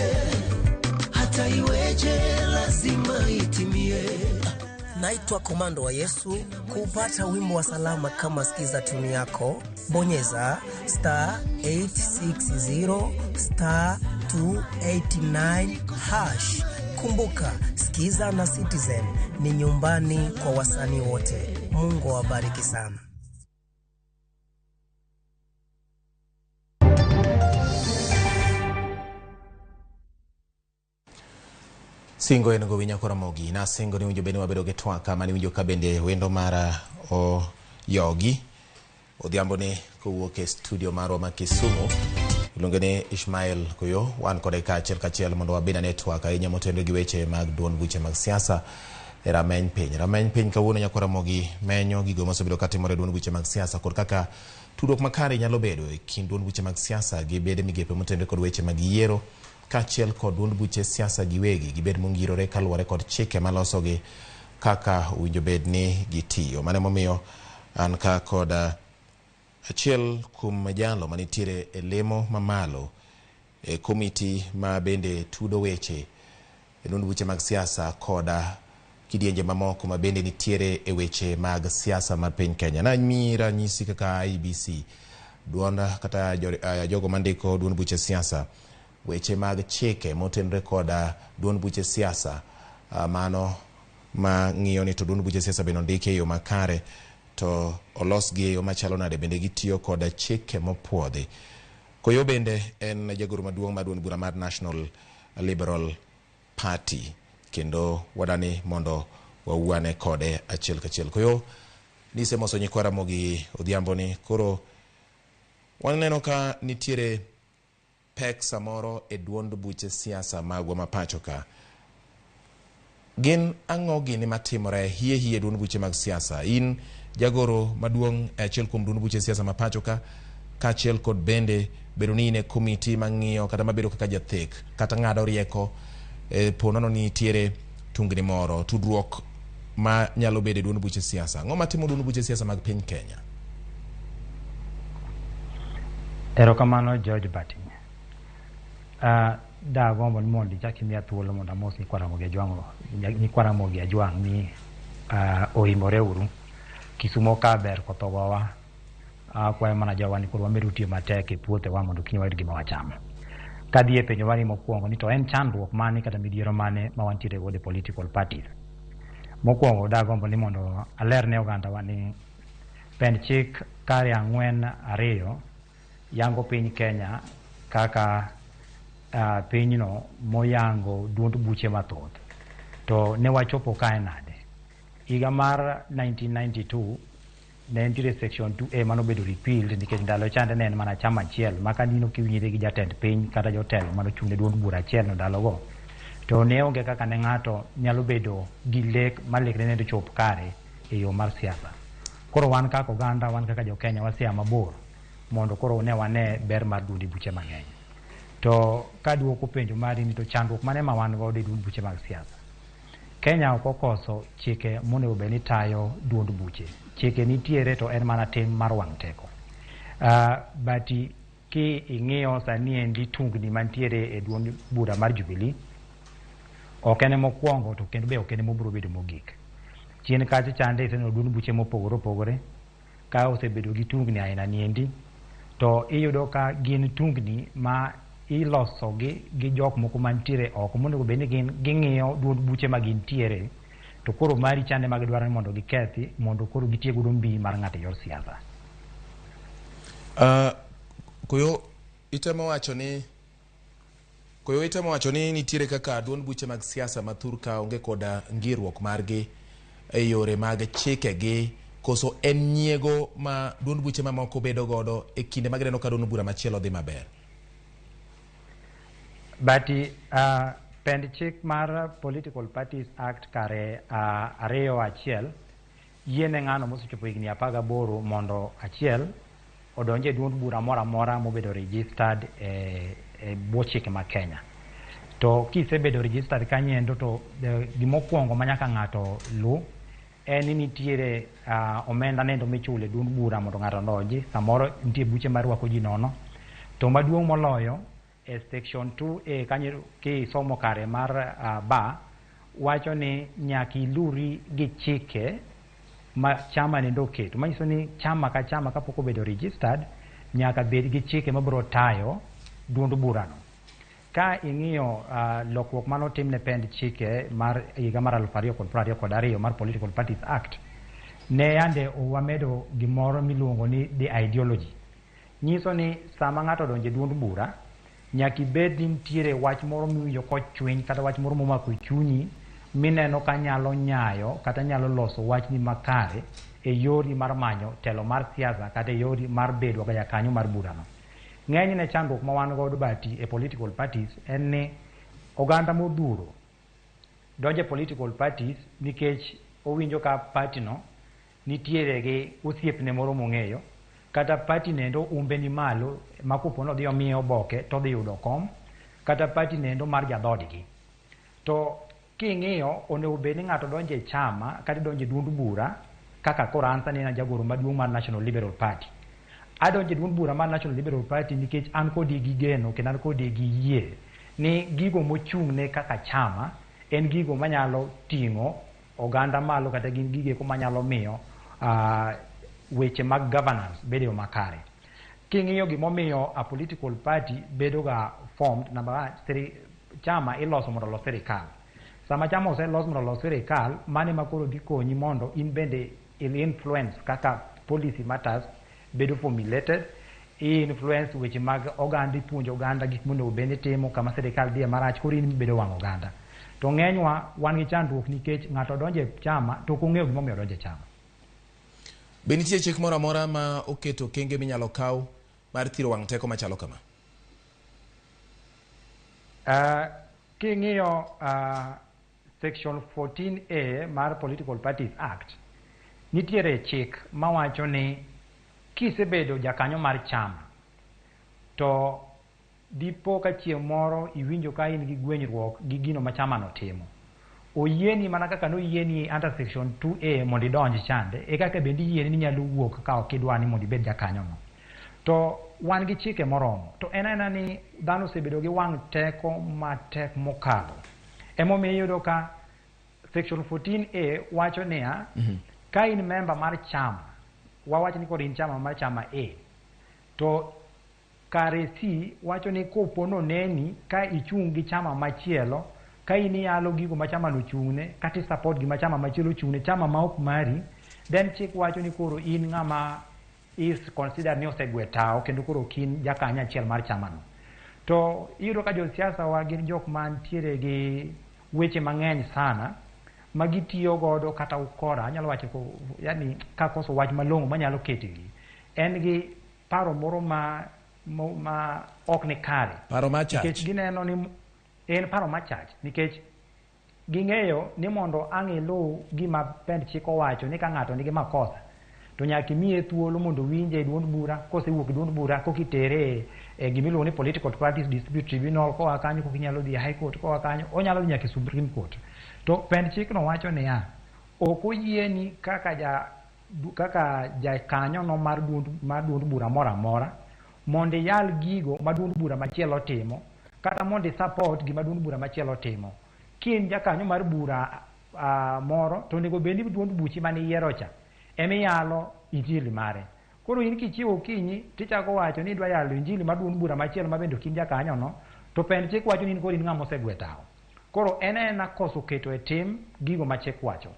hata iweje lazima itimie. Naitwa Komando wa Yesu. Kupata wimbo wa salama kama sikiza tuni yako, bonyeza *860 *289#. Kumbuka, Sikiza na Citizen ni nyumbani kwa wasanii wote. Mungu awabariki sana. Singo en go winya Ramogi na singo ni winjo bende wabedo gi twaka mani winjo ka bende wendo mara o yogi odhiambo ni kowuok e studio marwa ma Kisumu. Iluonge ni Ishmael Kuyo, wan kode kachiel mondo wabeda network ahinya motendo gi weche mag duond buche mag siasa e rameny piny kawuono nyako Ramogi menyo gigo mosebedo katimore duond buche mag siasa kod kaka tudruok makare nyalo bedo e kind duond buche mag siasa gi bede migepe motendo kod weche mag yiero kachiel kod duond buche siasa giwegi gibed mongirore kaluwore kod chike maloso gi kaka winjo bed ni gitiyo. Mane momiyo an ka kod achiel kuom jalo manitiere e lemo mamalo e komiti ma bende tudo weche e duond buche mag siasa koda kidienje mamoko ma bende nitiere e weche mag siasa mar piny Kenya. Na mira nyisi kaka IBC duonda kata jogo mandiko duond buche siasa weche mag chike motenre koda duond buche siasa mano ma ng'iyo ni to duond buche siasa bende ondike yo makare to olos gi yo machalo nade bende gitiyo koda chike mopuodhi. Koyo bende en jagoro maduong' ma duond bura mar National Liberal Party kendo wadani mondo wauane kode achiel kachiel. Koyo nise moso nyikwa Ramogi odhiambo ni koro waneno ka nitiere pek samoro e duond buche siasa magwa mapacho ka. Gin ang'o gini matimore hie duond buche mag siasa? In jagoro maduong' achiel kuom duond buche siasa mapacho ka kachiel kod bende bedo ni ne komiti mang'iyo kata mabedo kaka jathek kata ng'ado rieko ponono ni tiere tungni moro tudruok ma nyalo bedo duond buche siasa. Ng'o matimo duond buche siasa mag piny Kenya? Erokamano George Bating. Da gombo ni mondi chaki mia thuolo mondo amos ni Ramogi ajwang' ni oimore uru Kisumo ka ber kothogowa kwayo mana jowa ni koro wamedo tiyo matek e puothe wa mondo kiny wayud gima wachamo. Kadhi e penjo mari mokwongo ni to en chandruok mane kata midhiero mane ma wantiere godo e political parties. Mokwongo da gombo ni mondo alerne oganda wa ni pen chik kare 4(2) yango piny Kenya kaka pinyno moyango duond buche mathoth. To ne wachopo kae nade. Higa mar 1992 ne nitiere section 2A mano bedo repealed nikech ndalo chande ne en mana chama achiel maka nino kiwinjore gi jatend piny kata jotelo mano chung'ne duond bura achiel no ndalogo. To ne onge kaka ne ng'ato nyalo bedo gi lek malekre ne chop kare e yo mar siasa. Koro wan kaka oganda, wan kaka jo Kenya wasia mabor mondo koro ne wane ber mar duond buche mang'eny. To kaduoko penjo mari ni to chandruok mane ma wan godo e duond buche mag siasa. Kenya okokoso chike monego bed ni tayo duond buche. Chike nitiere to en mana tim mar wang' teko. Bati ki ing'iyo sani endi tungni mantiere e duond bura mar Jubilee ok ene mokwongo to kendo be ok ene mobiro bedo mogik. Chien kacha chande iseneno duond buche mopogore opogore ka osebedo gi tungni aina niendi to iyudo ka gin tungni ma iloso gi jok moko mantiere oko mondo bed ni ging'iyo duond buche ma gintiere to koro mari chande mag dwaro mondo gikethi mondo koro gitie godo mbi mar ng'ato yor siasa. Koyo itemo wacho ni nitiere kaka duond buche mag siasa mathur ka onge koda ngirruok margi e yore mag chikegi, koso en nyiego ma duond buche mamoko bedo godo e kinde ma gineno ka duond bura machielo dhi maber? Bati pend chik mar Political Parties Act kare 2(1) yiene ng'ano mosechopo higni 18 mondo achiel odonje duond bura moro amora mobedo registered e bwo chike ma Kenya. To kisebedo registered kanyendo to gimokwongo ma nyaka ng'ato lu en ni nitiere omenda nendo michule duond bura mondo ng'ato odonji. Samoro nitie buche marwako ji nono. To maduong' moloyo e section 2A kanyo kisomo kare mar ba wacho ni nyaka iluri gi chike ma chama nendo oketo. Manyiso ni chama ka chama kapok obedo registered nyaka bed gi chike mabiro tayo duond burano. Ka ing'iyo lokruok manotim ne pend chike mar higa mar 2022 mar Political Parties Act, ne yande wamedo gimoro miluongo ni the ideology. Nyiso ni sama ng'ato donje duond bura nyaka ibed ni nitiere wach moro miwinjo kochwiny kata wach moro momako chunyi mineno ka nyalo nyayo kata nyalo loso wachni makare e yori mar manyo telo mar siasa kata e yori mar bedo ga jakanyo mar burano. Ng'eny ne chandruok ma wan godo bati e political parties en ni oganda modhuro donje political parties nikech owinjo ka party no nitiere gi osiepne moro mong'eyo kata party nendo umbe ni malo ma kupono dhi omiyo oboke to dhi yudo kom kata party nendo mar jadhodgi. To king'iyo onego bed ni ng'ato donje e chama kata donje duond bura kaka koransa ni na jagoro maduong' mar National Liberal Party. Adonje duond bura mar National Liberal Party nikech an kodi gi geno kendo an kodi gi yie ni gigo mochung' ne kaka chama en gigo manyalo ting'o oganda malo kata gin gige ko manyalo miyo weche mag governance bedo makare. King'iyo gimomiyo a political party bedo ga formed, number 1, chama iloso mondo los sirikal. Sama chama oselos mondo los sirikal, mane makoro dhi konyi mondo in bende influence kaka policy matters bedo formulated, influence weche mag oganda, ipuonjo oganda gik monego bende timo kama sirikal dhiye marach, koro in bedo wang' oganda. To ng'enywa wan gi chandruok nikech ng'ato donje chama to kong'eyo gimomiyo donje chama. Be nitie chik moro amora ma oketo kenge minyalo kaw mar thiro wang' teko machalo kama? King'iyo section 14A mar Political Parties Act, nitiere chik mawacho ni kisebedo jakanyo mar chama to dipo ka chieng' moro iwinjo ka in gi gwenyruok gi gino ma chama no timo, oyieni mana kaka no yieni under section 2A mondo idonji chande e kaka bende yieni ni nyalo wuok ka ok idwani mondo ibed jakanyo no. To wan gi chike moromo to en ni dhano osebedo gi wang' teko matek mokalo. Emomiyo iyudo ka section 14A wacho niya, ka in member mar chama, wawacho ni kod in chama mar chama A, to kare C wacho ni kopono neni ka ichung' gi chama machielo, ka in iyalo gigo ma chama no chung'ne kata support gima chama machielo chung'ne, chama ma ok mari, then chik wacho ni koro in ng'ama is considered ni osegwe tao kendo koro kin jakanyo achiel mar chama no. To iyudo ka josiasa wa gin jok mantiere gi weche mang'eny sana ma gitiyo godo kata ukora, anyalo wacho yani kakoso wach malong'o manyalo ketigi, en gi paro moro ma ok ni kare. Paro machach. Nikech gineno ni en paro machach nikech ging'eyo ni mondo ang' ilu gima pend chik owacho ni ka ng'ato nigi makosa to nyaka imiye thuolo mondo winje e duond bura, kosewuok e duond bura kokitere e gimiluongo ni Political Parties Dispute Tribunal, koa kanyo kokinyalo dhi High Court, koa kanyo onyalo dhi nyaka e Supreme Court. To pend chik no wacho niya, ok oyieni kaka jakanyo no mar duond bura moro amora mondo iyal gigo ma duond bura machielo timo kata mondo support gima duond bura machielo timo. Kin jakanyo mar bura moro to onego bed ni duond buchi mane iyiero cha emiyalo injili mare. Koro in kichiwo kinyi tichako wacho ni idwa yalo injili maduond bura machielo mabende kinja kanyo no to pend chik wacho ni in kod in ng'ama osegwetao. Koro en koso keto e tim gigo ma chik wacho.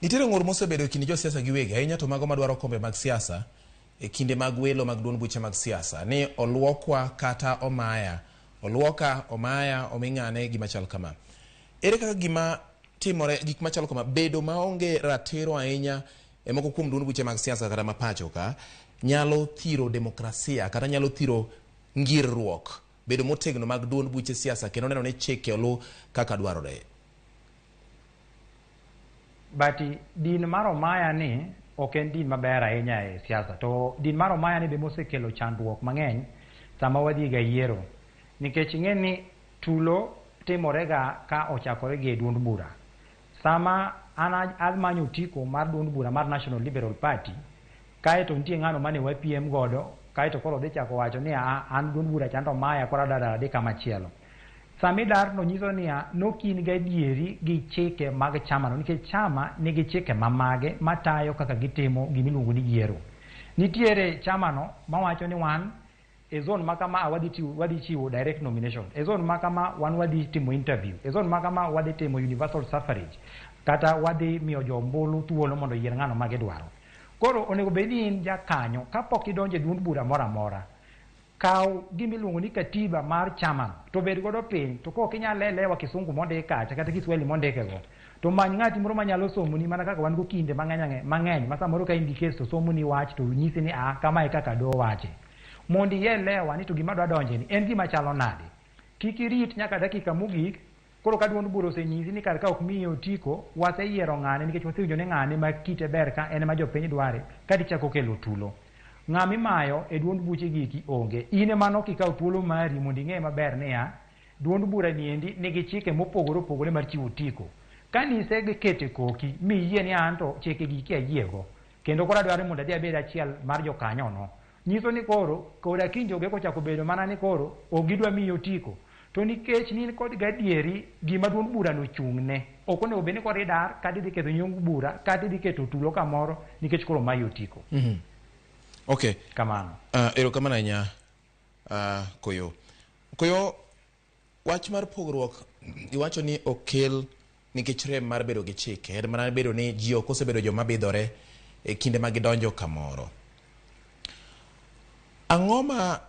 Nitiere ng'ur mosebedo e kind josiasa giwegi ahinya to mago madwaro kombe mag siasa e kinde mag welo mag duond buche mag siasa ni oluokwa kata omaya oluoka omaya oming'ane gima chal kama. Ere kaka gima timore gik machalo kama bedo maonge ratiro ahinya e moko kuom duond buche mag siasa kata mapacho ka nyalo thiro demokrasia kata nyalo thiro ngirruok bedo motegno mag duond buche siasa kendo neno ni chike olu kaka dwarore. Bati din mar omaya ni ok en din maber ahinya e siasa to din mar omaya ni be mosekelo chandruok mang'eny sama wadhi ga yiero nikech ing'e ni tulo timorega ka ochakore gi duond bura. Sama amanyo otiko mar duond bura mar National Liberal Party kaeto nitie ng'ano mane wapiem godo kaeto koro dhi chako wacho ni an duond bura chando omaya koro adada dhi kamachielo. Samidar no nyiso niya nokin ga dieri gi chike mag chama no nikech chama nigi chike mamage matayo kaka gitimo gimiluongo ni yiero. Nitiere chama no mawacho ni wan e zone makama wadhi chiwo direct nomination, e zone makama wan wadhi timo interview, e zone makama wadhi timo universal suffrage kata wadhi miyo jombulu thuolo mondo yier ng'ano ma gidwaro. Koro onego bed ni in jakanyo kapok idonje duond bura moro amora kaw gimiluongo ni katiba mar chama to bed godo piny to kok inyalo elewa kisungu mondik kacha kata kiswahili mondike go to many ng'ati moro manyalo somoni mana kaka wan go kinde mang'eny ma samoro ka in gi kes to somoni wach to nyisi ni kama e kaka do wache mondo ielewa ni to gima dwa donje ni en gima chalo nade. Kik irit nyaka dakika mogik koro ka duond bura osenyisi ni kar ka ok miyi otiko waseyiero ng'ane nikech wasewinjo ni ng'ane ma kite ber ka en ma jopiny dware ka tichako kelo tulo. Ng'ami mayo e duond buche giki onge. In emano kikaw thuolo mari mondo ing'e maber niya duond bura niendi nigi chike mopogore opogore mar chiwo otiko. Ka nisegikete koki mi yie ni an to chike giki ayiego kendo koro adwaro mondo adhi abed achiel mar jokanyo no, nyiso ni koro koda kinjoge kochako bedo mana ni koro ok gidwa miyi otiko to nikech ni kod gadieri gima duond bura no chung'ne ok onego bed ni koro idar kata idhi ketho nyong bura kata idhi keto tulo kamoro nikech koro mayi otiko. Okay. Kamano. Erokamano ahinya Koyo wach mar pogruok iwacho ni okel nikech rem mar bedo gi chike en mana bedo ni ji ok osebedo joma bidhore e kinde ma gidonjo kamoro. Ang'o ma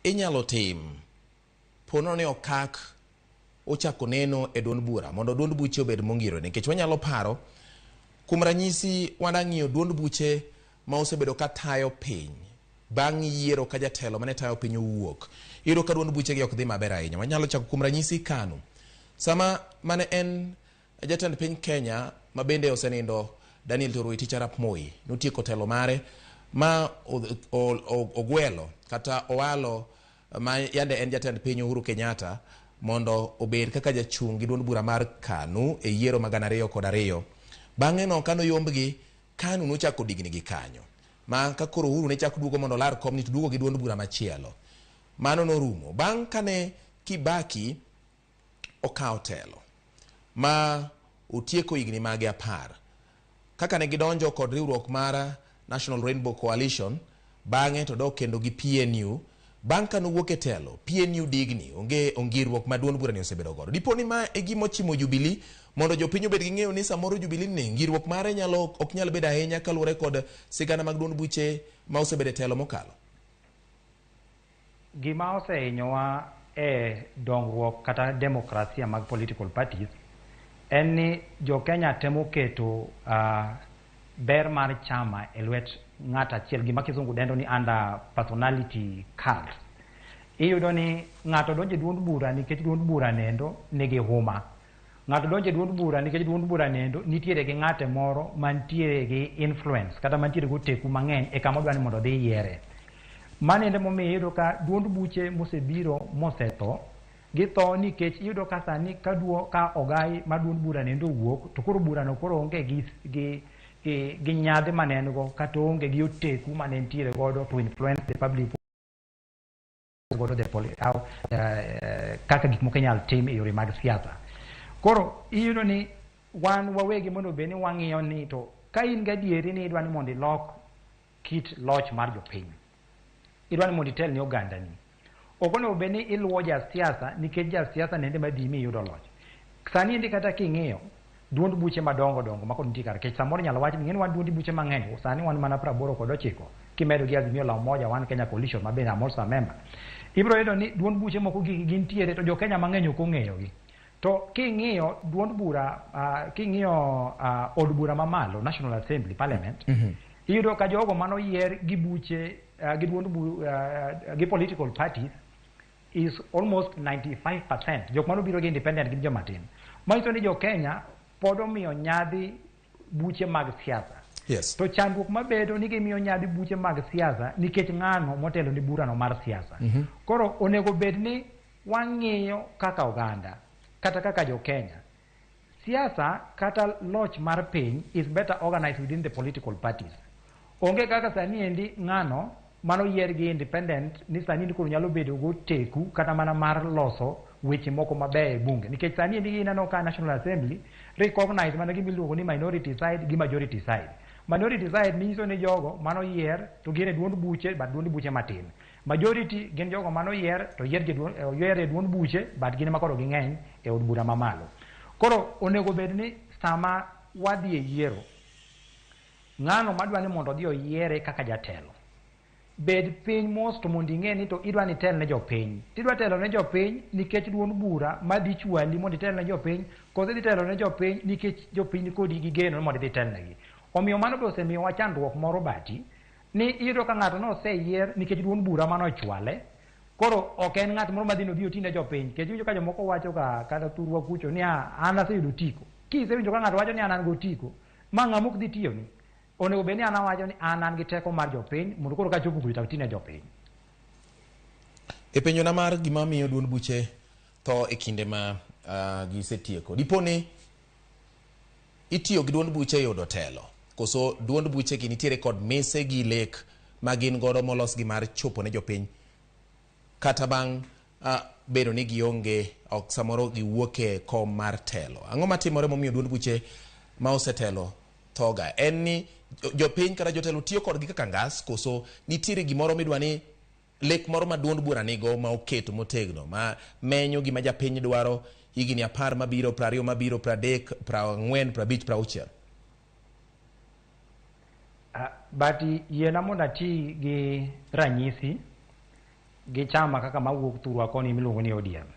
inyalo tim pono ni okak ochako neno e duond bura mondo duond buche obed mongiro nikech wanyalo paro kuom ranyisi wanang'iyo duond buche ma osebedo ka tayo piny bang' yiero ka jatelo mane tayo piny owuok iyudo ka duond buche gi ok dhi maber ahinya. Wanyalo chako kuom ranyisi KANU sama mane en jatend piny Kenya ma bende osenindo Daniel Toroitich arap Moi notieko telo mare ma ogwelo kata owalo ma yande en jatend piny Uhuru Kenyatta mondo obed kaka jachung' gi duond bura mar KANU e yiero mag 2002. Bang'e no kano yombgi KANU nochako digni gi kanyo ma ka koro Uhuru ne chako duogo mondo lar kom ni duogo gi duond bura machielo mano norumo bang' kane Kibaki okawo telo ma otieko higni mage 10 kaka ne gidonjo kod riwruok mara National Rainbow Coalition bang'e to dok kendo gi PNU bang' ka nowuok e telo PNU digni onge ongirruok ma duond bura ni osebedo godo. Dipo ni ma e gima ochimo Jubilee mondo jopiny obed gi ng'eyo ni samoro Jubilee ni ngirruok mare ok nyal bedo ahinya kaluwore kod sigana mag duond buche ma osebedo e telo mokalo. Gima osehinyowa e dongruok kata demokrasia mag political parties en ni jo Kenya temo keto ber mar chama e lwet ng'at achiel gima kisungu dendo ni under personality card. Iyudo ni ng'ato donje duond bura nikech duond bura nendo nigi huma. Ng'ato donje duond bura nikech duond bura nendo nitiere gi ng'ate moro mantiere gi influence kata mantiere go teku mang'eny e kama odwani mondo dhi yiere. Manende momiyo iyudo ka duond buche mosebiro mosetho githo nikech iyudo ka sani ka ogai ma duond bura nendo wuok to koro bura no koro onge gi nyadhi maneno go kata onge gi oteku manentiere godo to influence the public godo kaka gik moko inyal tim e yore mag siasa. Koro iyudo ni wan wawegi mondo bed ni wang'iyo ni to ka in gadieri ni idwa ni mondo ilok kit loch mar jopiny. Idwani mondo itel ni oganda ni. Okono obeni iluwo jasiasa nikech jasiasa nende madimi yudo loch. Sani endi kata king'iyo duond buche madongo dongo ma kod nitie kar kech samoro nyalo wach ni wan duond buche mang'eny sani wan mana 89 kimedo gi Azimio la Umoja wan Kenya Coalition ma bende amolsa member. Ibiro yudo ni duond buche moko gintiere to jo Kenya mang'eny ok ong'eyogi. To king'iyo duond bura king'iyo od bura mamalo National Assembly Parliament iyudo ka jogo manoyier gi buche gi duond gi political parties is almost 95%. Jok mano biro gi independent gin joma tin. Manyiso ni jo Kenya pod omiyo nyadhi buche mag siasa. Yes. To chandruok mabedo ni gimiyo nyadhi buche mag siasa nikech ng'ano motelo ni burano mar siasa. Koro onego bed ni wang'iyo kaka oganda kata kaka jo Kenya. Siasa kata loch mar piny is better organized within the political parties. Onge kaka sani endi ng'ano mano yier gi independent ni sani endi koro nyalo bedo go teku kata mana mar loso weche moko mabeyo e bunge. Nikech sani endi ineno ka National Assembly recognize mana gimiluongo ni minority side gi majority side. Minority side nyiso ni jogo mano yier to gin e duond buche but duond buche matin. Majority gin jogo mano yier to yier e duond buche but gin makoro ging'eny e od bura mamalo. Koro onego bed ni sama wadhi e yiero ng'ano madwa ni mondo odhi oyiere kaka jatelo bed piny mos to mondo ing'e ni to idwa ni tel ne jopiny. Tidwa telo ne jopiny nikech duond bura madhi chwali mondo itel ne jopiny kose dhi telo ne jopiny nikech jopiny kodi gi geno mondo idhi tel negi. Omiyo mano be osemiyowa chandruok moro bati ni iyudo ka ng'ato noseyier nikech duond bura manochwale koro ok en ng'at moro madhi nodhi otine jopiny. Kech winjo ka jomoko wacho ka kata thurwa kucho ni an aseyudo tiko. Kisewinjo ka ng'ato wacho ni an go tiko ma ng'ama ok dhi tiyoni onego bed ni an awacho ni an gi teko mar jopiny mondo koro ka chopo kucho tak tine jopiny. E penjona mar gima miyo duond buche tho e kinde ma gisetieko. Diponi itiyo gi duond buche yudo telo. Koso duond buche gi nitiere kod mise gi lek ma gin godo molos gi mar chopo ne jopiny. Kata bang' bedo ni gionge ok samoro giwuoke kom mar telo. Ang'o matimore momiyo duond buche ma osetelo thoga? En ni jopiny kata jotelo tiyo kodgi kaka ngas koso nitiere gimoro midwa ni lek moro ma duond bura nigo ma oketo motegno ma menyo gima japiny dwaro higni 10 mabiro 20 mabiro 30 40 50 60. Bati yiena mondo ati gi ranyisi gi chama kaka mawuok thurwa koni miluongo ni ODM.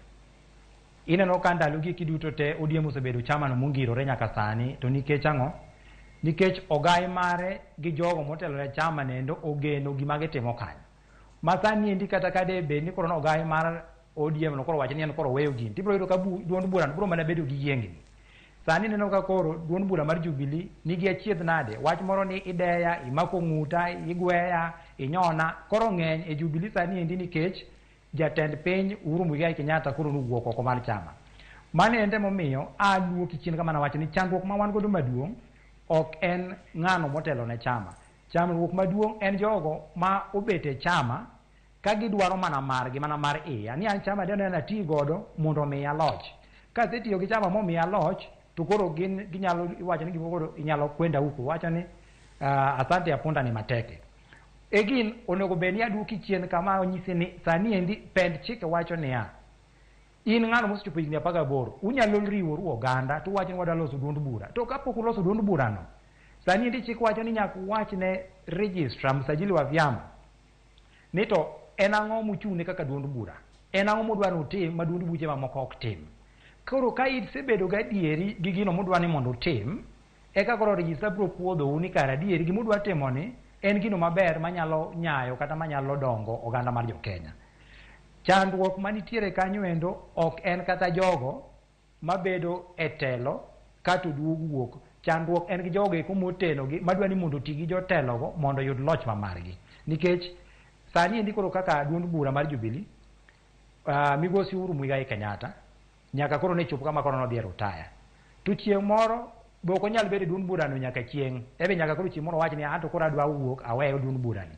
Ineno ka ndalogi kiduto te ODM osebedo chama no mongirore nyaka sani to nikech ang'o? Nikech ogai mare gi jogo motelo ne chama nendo ogeno gima gitimo kanyo. Masani endi kata kade bed ni koro ogai mar ODM no koro wacho ni en koro weyo gini. Tibiro yudo ka duond bura biro mana bedo gi yiengni. Sani neno ka koro duond bura mar Jubilee nigi achiedh nade wach moro ni ideya, imako ng'uta, igweya, inyona. Koro ng'eny e Jubilee sani endi nikech jatend piny Uhuru Muigai Kenyatta koro nuwuok oko mar chama. Mane ende momiyo aluoki chien kama na wacho ni chandruok ma wan godo maduong' ok en ng'ano motelo ne chama. Chandruok maduong' en jogo ma obete chama ka gidwaro mana margi mana mar iya. Ni an chama deno na ti godo mondo miya loch. Ka setiyo gi chama momiya loch to koro ginyalo wacho ni gimoro inyalo kwenda huko wacho ni asante aponda ni mateke. Egin onego bed ni aduoki chien kama onyisi ni sani endi pend chike wacho ni in ng'ano mosechopo higni 18 unyalo riworu oganda to wacho ni wadwa loso duond bura. To kapok uloso duond bura no sani endi chik wacho ni nyaka wach ne registrar msajili wa vyama ni to en ang'o mochune kaka duond bura. En ang'o modwa notim ma duond buche mamoko ok tim. Koro ka isebedo gadieri gi gino modwa ni mondo tim eka koro registrar biro puodhou ni kara adieri gimodwa timo ni en gino maber manyalo nyayo kata manyalo dongo oganda mar jokenya. Chandruok manitiere kanyo endo ok en kata jogo mabedo e telo kata oduog wuok. Chandruok en gi jogo eko motelo gi madwa ni mondo ti gi jotelogo mondo yud loch ma margi. Nikech sani endi koro kaka duond bura mar Jubilee migosi Uhuru Muigai Kenyatta nyaka koro ne chopo kama koro no dhi retire. To chieng' moro be ok onyal bedo duond bura no nyaka chieng'. Ebe nyaka koro chieng' moro wach ni anto koro adwa wuok aweyo duond bura ni.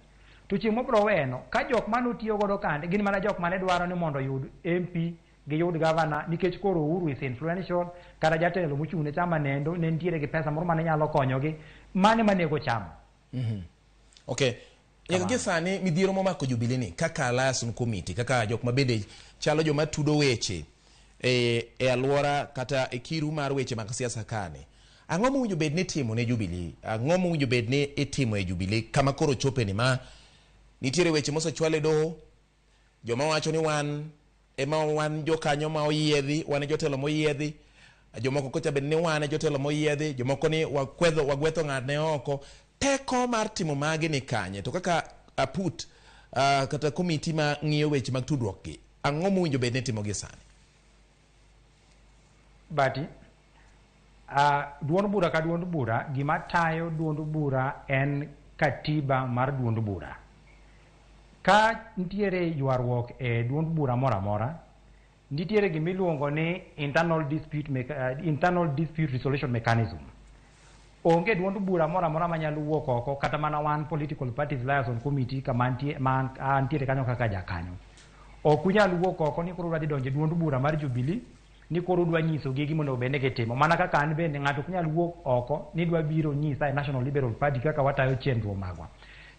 To chieng' mobro weno ka jok manotiyo godo kande gin mana jok mane dwaro ni mondo yud MP gi yud governor nikech koro Uhuru is influential kata jatelo mochung' ne chama nendo ne ntiere gi pesa moro mane nyalo konyogi mane manego chama. Okay. Nyaka gi sani midhiero momako Jubilee ni kaka liaison committee kaka jok mabende chalo joma tudo weche e alwora kata e kiru mar weche mag siasa kane. Ang'o mowinjo bed ni timo ne Jubilee? Ang'o mowinjo bed ni itimo e Jubilee kama koro chope ni ma nitiere weche mosechwal e doho, joma wacho ni wan jokanyo ma oyiedhi, wan jotelo moyiedhi, jomoko kocha bed ni wan jotelo moyiedhi, jomoko ni wagwetho ng'adne oko. Teko mar timo magi ni kanye, to kaka aput kata komiti ma ng'iyo weche mag tudruok gi, ang'o mowinjo bed ni timo gi sani? Bati duond bura ka duond bura, gima tayo duond bura en katiba mar duond bura. Ka nitiere ywaruok e duond bura mora mora, nitiere gimiluongo ni internal dispute resolution mechanism. Onge duond bura mora mora manyalo wuok oko, kata mana wan political parties liaison committee kama antiere kanyo kaka jakanyo. Ok unyal wuok oko ni koro udwa dhi donjo e duond bura mar Jubilee ni koro udwa nyiso gigi mondo bende gitimo. Mana kaka an bende ng'ato ok nyal wuok oko ni dwa biro nyisa e National Liberal Party kaka watayo chenro magwa.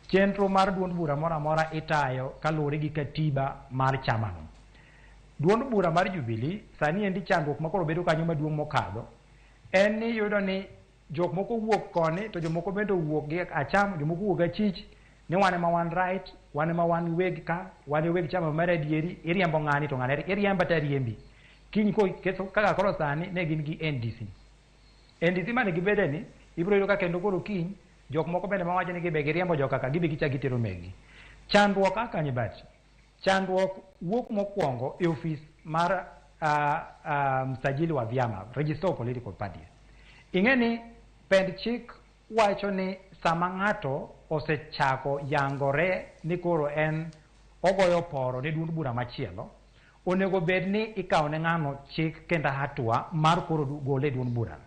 Chenro mar duond bura mora mora itayo kaluwore gi katiba mar chamano. Duond bura mar Jubilee sani endi chandruok ma koro bedo kanyo maduong' mokadho en ni yudo ni jok moko wuok koni to jomoko bende wuok gi acham, jomoko wuok achich ni wane ma wan right, wane ma wan weg ka, wane weg chama mar adieri, iriembo ng'ani to ng'ani iriemba ta riembi. Kiny ko keso kaka koro sani ne gin gi NDC mane gibede ni ibiro yudo ka kendo koro kiny jok moko bende mawacho ni gibe giriembo jok kaka gibe gicha gitero megi. Chandruok kaka ni bati. Chandruok wuok mokwongo e ofis mar msajili wa vyama, Register of Political Parties. Ingeni pend chik wacho ni sama ng'ato osechako yangore ni koro en ogoyo poro ne duond bura machielo, onego bed ni ikawo ne ng'ano chik kenda hatua mar koro gole duond bura.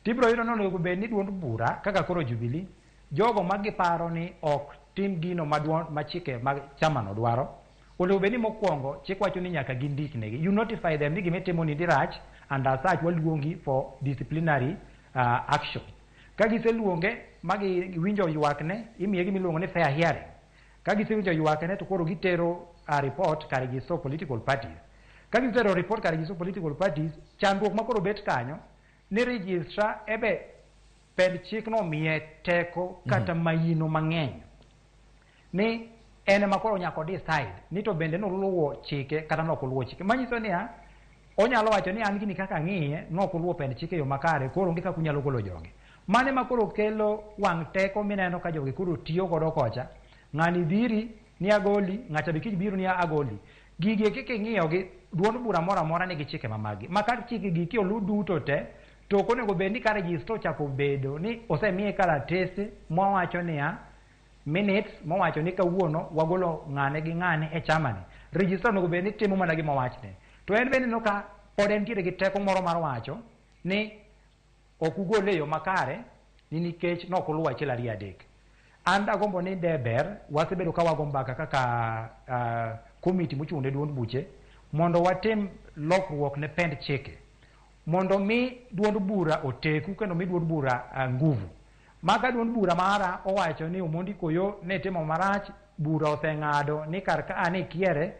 Tibro yudo ni onego bed ni duond bura kaka koro Jubilee, jogo magiparo ni ok tim gino ma chike mag chamano dwaro, onego bed ni mokwongo chik wacho ni nyaka gindik negi. You notify them ni gimitimo ni dirach, and as such waluongi for disciplinary action. Ka giseluonge magi winjo ywakne, imiye gimiluongo ni fair hearing. Ka gisewinjo ywakne to koro gitero report ka Register of Political Parties. Ka gitero report ka Register of Political Parties, chandruok ma koro bet kanyo ni registra ebe pend chik no miye teko kata mayino mang'eny ni ene ma koro nyako decide ni to bende noluwo chike kata nok oluwo chike. Manyiso niya, onyalo wacho ni an gini kaka ng'iye nok oluwo pend chike yo makare, koro onge kaka unyalo golo joge. Mane ma koro kelo wang' teko mineno ka joge koro tiyo godo kocha, ng'ani dhiri ni agoli, ng'acha bikich biro ni agoli. Gigi kike ng'iyo gi duond bura mora mora nigi chike mamagi. Makar chike gi kiolu duto te, to konego bed ni ka registro chako bedo ni osemiye kalatese mwawacho niya minutes mwawacho ni kawuono wagolo ng'ane gi ng'ane e chamani. Registro onego bed ni timo mana gima wachne. To en bende no ka pod entiere gi teko moro mar wacho ni ok ugole yo makare ni nikech nok uluwo achiel ariyo adek. An dagombo ni deber wasebedo ka wago mbaka kaka komiti mochung' ne duond buche mondo watim lokruok ne pend chike mondo mi duond bura oteku kendo mi duond bura nguvu. Maka duond bura mara owacho ni Omondi Koyo ne timo marach, bura oseng'ado ni kar ka ane kiere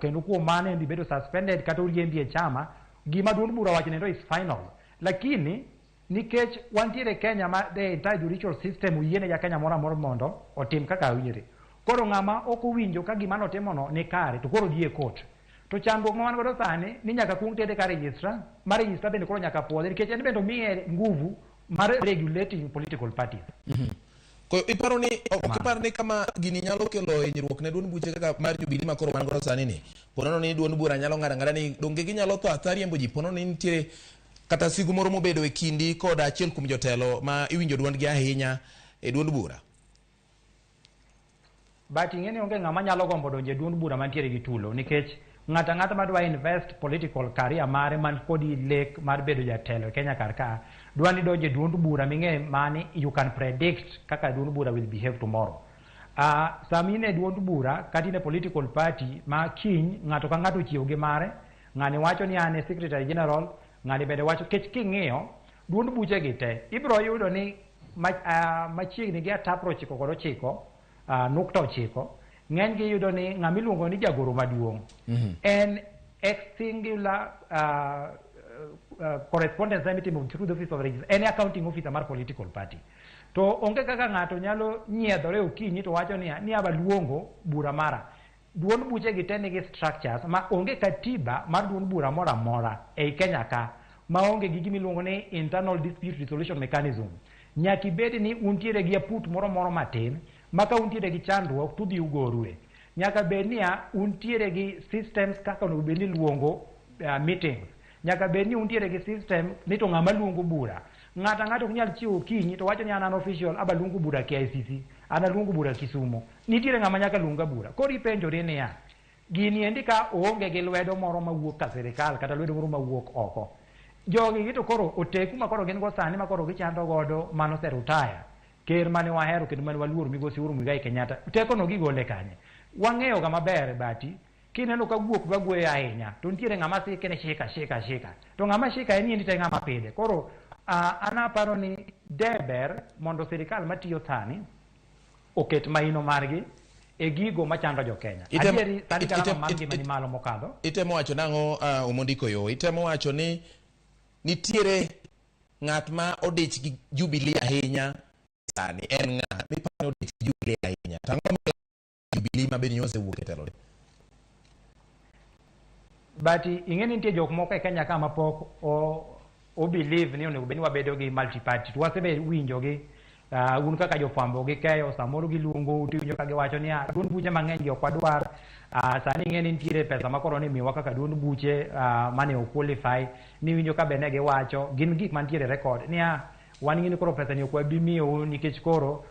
kendo kuom mane ndi bedo suspended kata uriembi e chama. Gima duond bura wacho nendo is final, lakini nikech wantiere Kenya ma the entire judicial system uyiene ja Kenya mora mora mondo otim kaka winjore. Koro ng'ama ok owinjo ka gima notimono ni kare to koro dhie court. To chandruok ma wan godo sani ni nyaka kuong tede ka registra, ma registra bende koro nyaka puodhe nikech en bende omiye nguvu mar regulating political parties. Ko iparo ni kama gini nyalo kelo hinyruok ne duond buche kaka mar Jubilee ma koro wan godo sani ni, ponono ni duond bura nyalo ng'ada ni donge ginyalo tho athariembo ji, ponono ni nitie kata sigu moro mobedo e kindi kod achiel kuom jotelo ma iwinjo duondgi ahinya e duond bura. But ing'eni onge ng'ama nyalo gombo donjo e duond bura mantiere gi tulo nikech ng'ata ng'ata madwa invest political career mare man kodi lek mar bedo jatelo e Kenya kar ka dwa ni donjo e duond bura ming'e mani you can predict kaka duond bura will behave tomorrow. Samine e duond bura kati ne political party ma kiny ng'ato ka ng'ato chiwo gi mare, ng'ani wacho ni ane secretary general, ng'ani bende wacho kech king'iyo duond buche gi te ibiro yudo ni machiegni gi atapro chiko kod ochiko nukta ochiko ng'eny gi yudo ni ng'ama iluongo ni jagoro maduong' en ex singular correspondence mitimo through the office of registrar en accounting officer mar political party to onge kaka ng'ato nyalo nyiedhore okinyi to wacho ni aba luongo bura mara duond buche gi te nigi structures ma onge katiba mar duond bura moro amora ei Kenya ka ma onge gi gimiluongo ni internal dispute resolution mechanism. Nyaka ibed ni untiere gi aput moro matin ma ka untiere gi chandruok tudhi ugorue. Nyaka bed ni untiere gi systems kaka onego bed ni luongo meetings. Nyaka bed ni untiere gi system ni to ng'ama luongo bura. Ng'ato ok nyal chiwo okinyi to wacho ni an official aba luongo bura KICC, an luongo bura Kisumo. Nitiere ng'ama nyaka luonga bura. Koro ipenjori niya, gini endi ka oonge gi lwedo moro mawuok ka sirikal kata lwedo moro mawuok oko. Jogi gito koro oteku ma koro gin go sani ma koro gichando godo mano serutaya. Ker mane wahero kendo mane waluoro Migosi Uhuru Muigai Kenyatta. Teko no gigole kanye. Wang'eyo ga maber bati kineno ka guok bagwe ahinya to nitiere ng'ama sike ne shika to ng'ama shika en ni te ng'ama pide. Koro ana paro ni deber mondo sirikal matiyo sani oket maino margi e gigo machando jo Kenya. Adieri sani karama margi mani malo mokadho. Itemo wacho nang'o Omondiko yo. Itemo wacho ni nitiere ng'at ma odich gi Jubilee ahinya sani en ng'a miparo odich gi Jubilee ahinya. Tang'o Jubilee ma bende nyose wuok e telo. But ing'eni nitie jok moko e Kenya ka mapok o believe ni onego bed ni wabedo gi multi party. Wasebe winjo gi un kaka jofwambo gi keyo samoro giluongo utiwinjo ka giwacho ni duond buche mang'eny gi ok wadwar. Sani ing'eni nitiere pesa ma koro ni miwa kaka duond buche mane o qualify ni winjo ka bene giwacho gin gik mantiere record ni wan ng'ini koro pesa ni ok wabi miyo nikech koro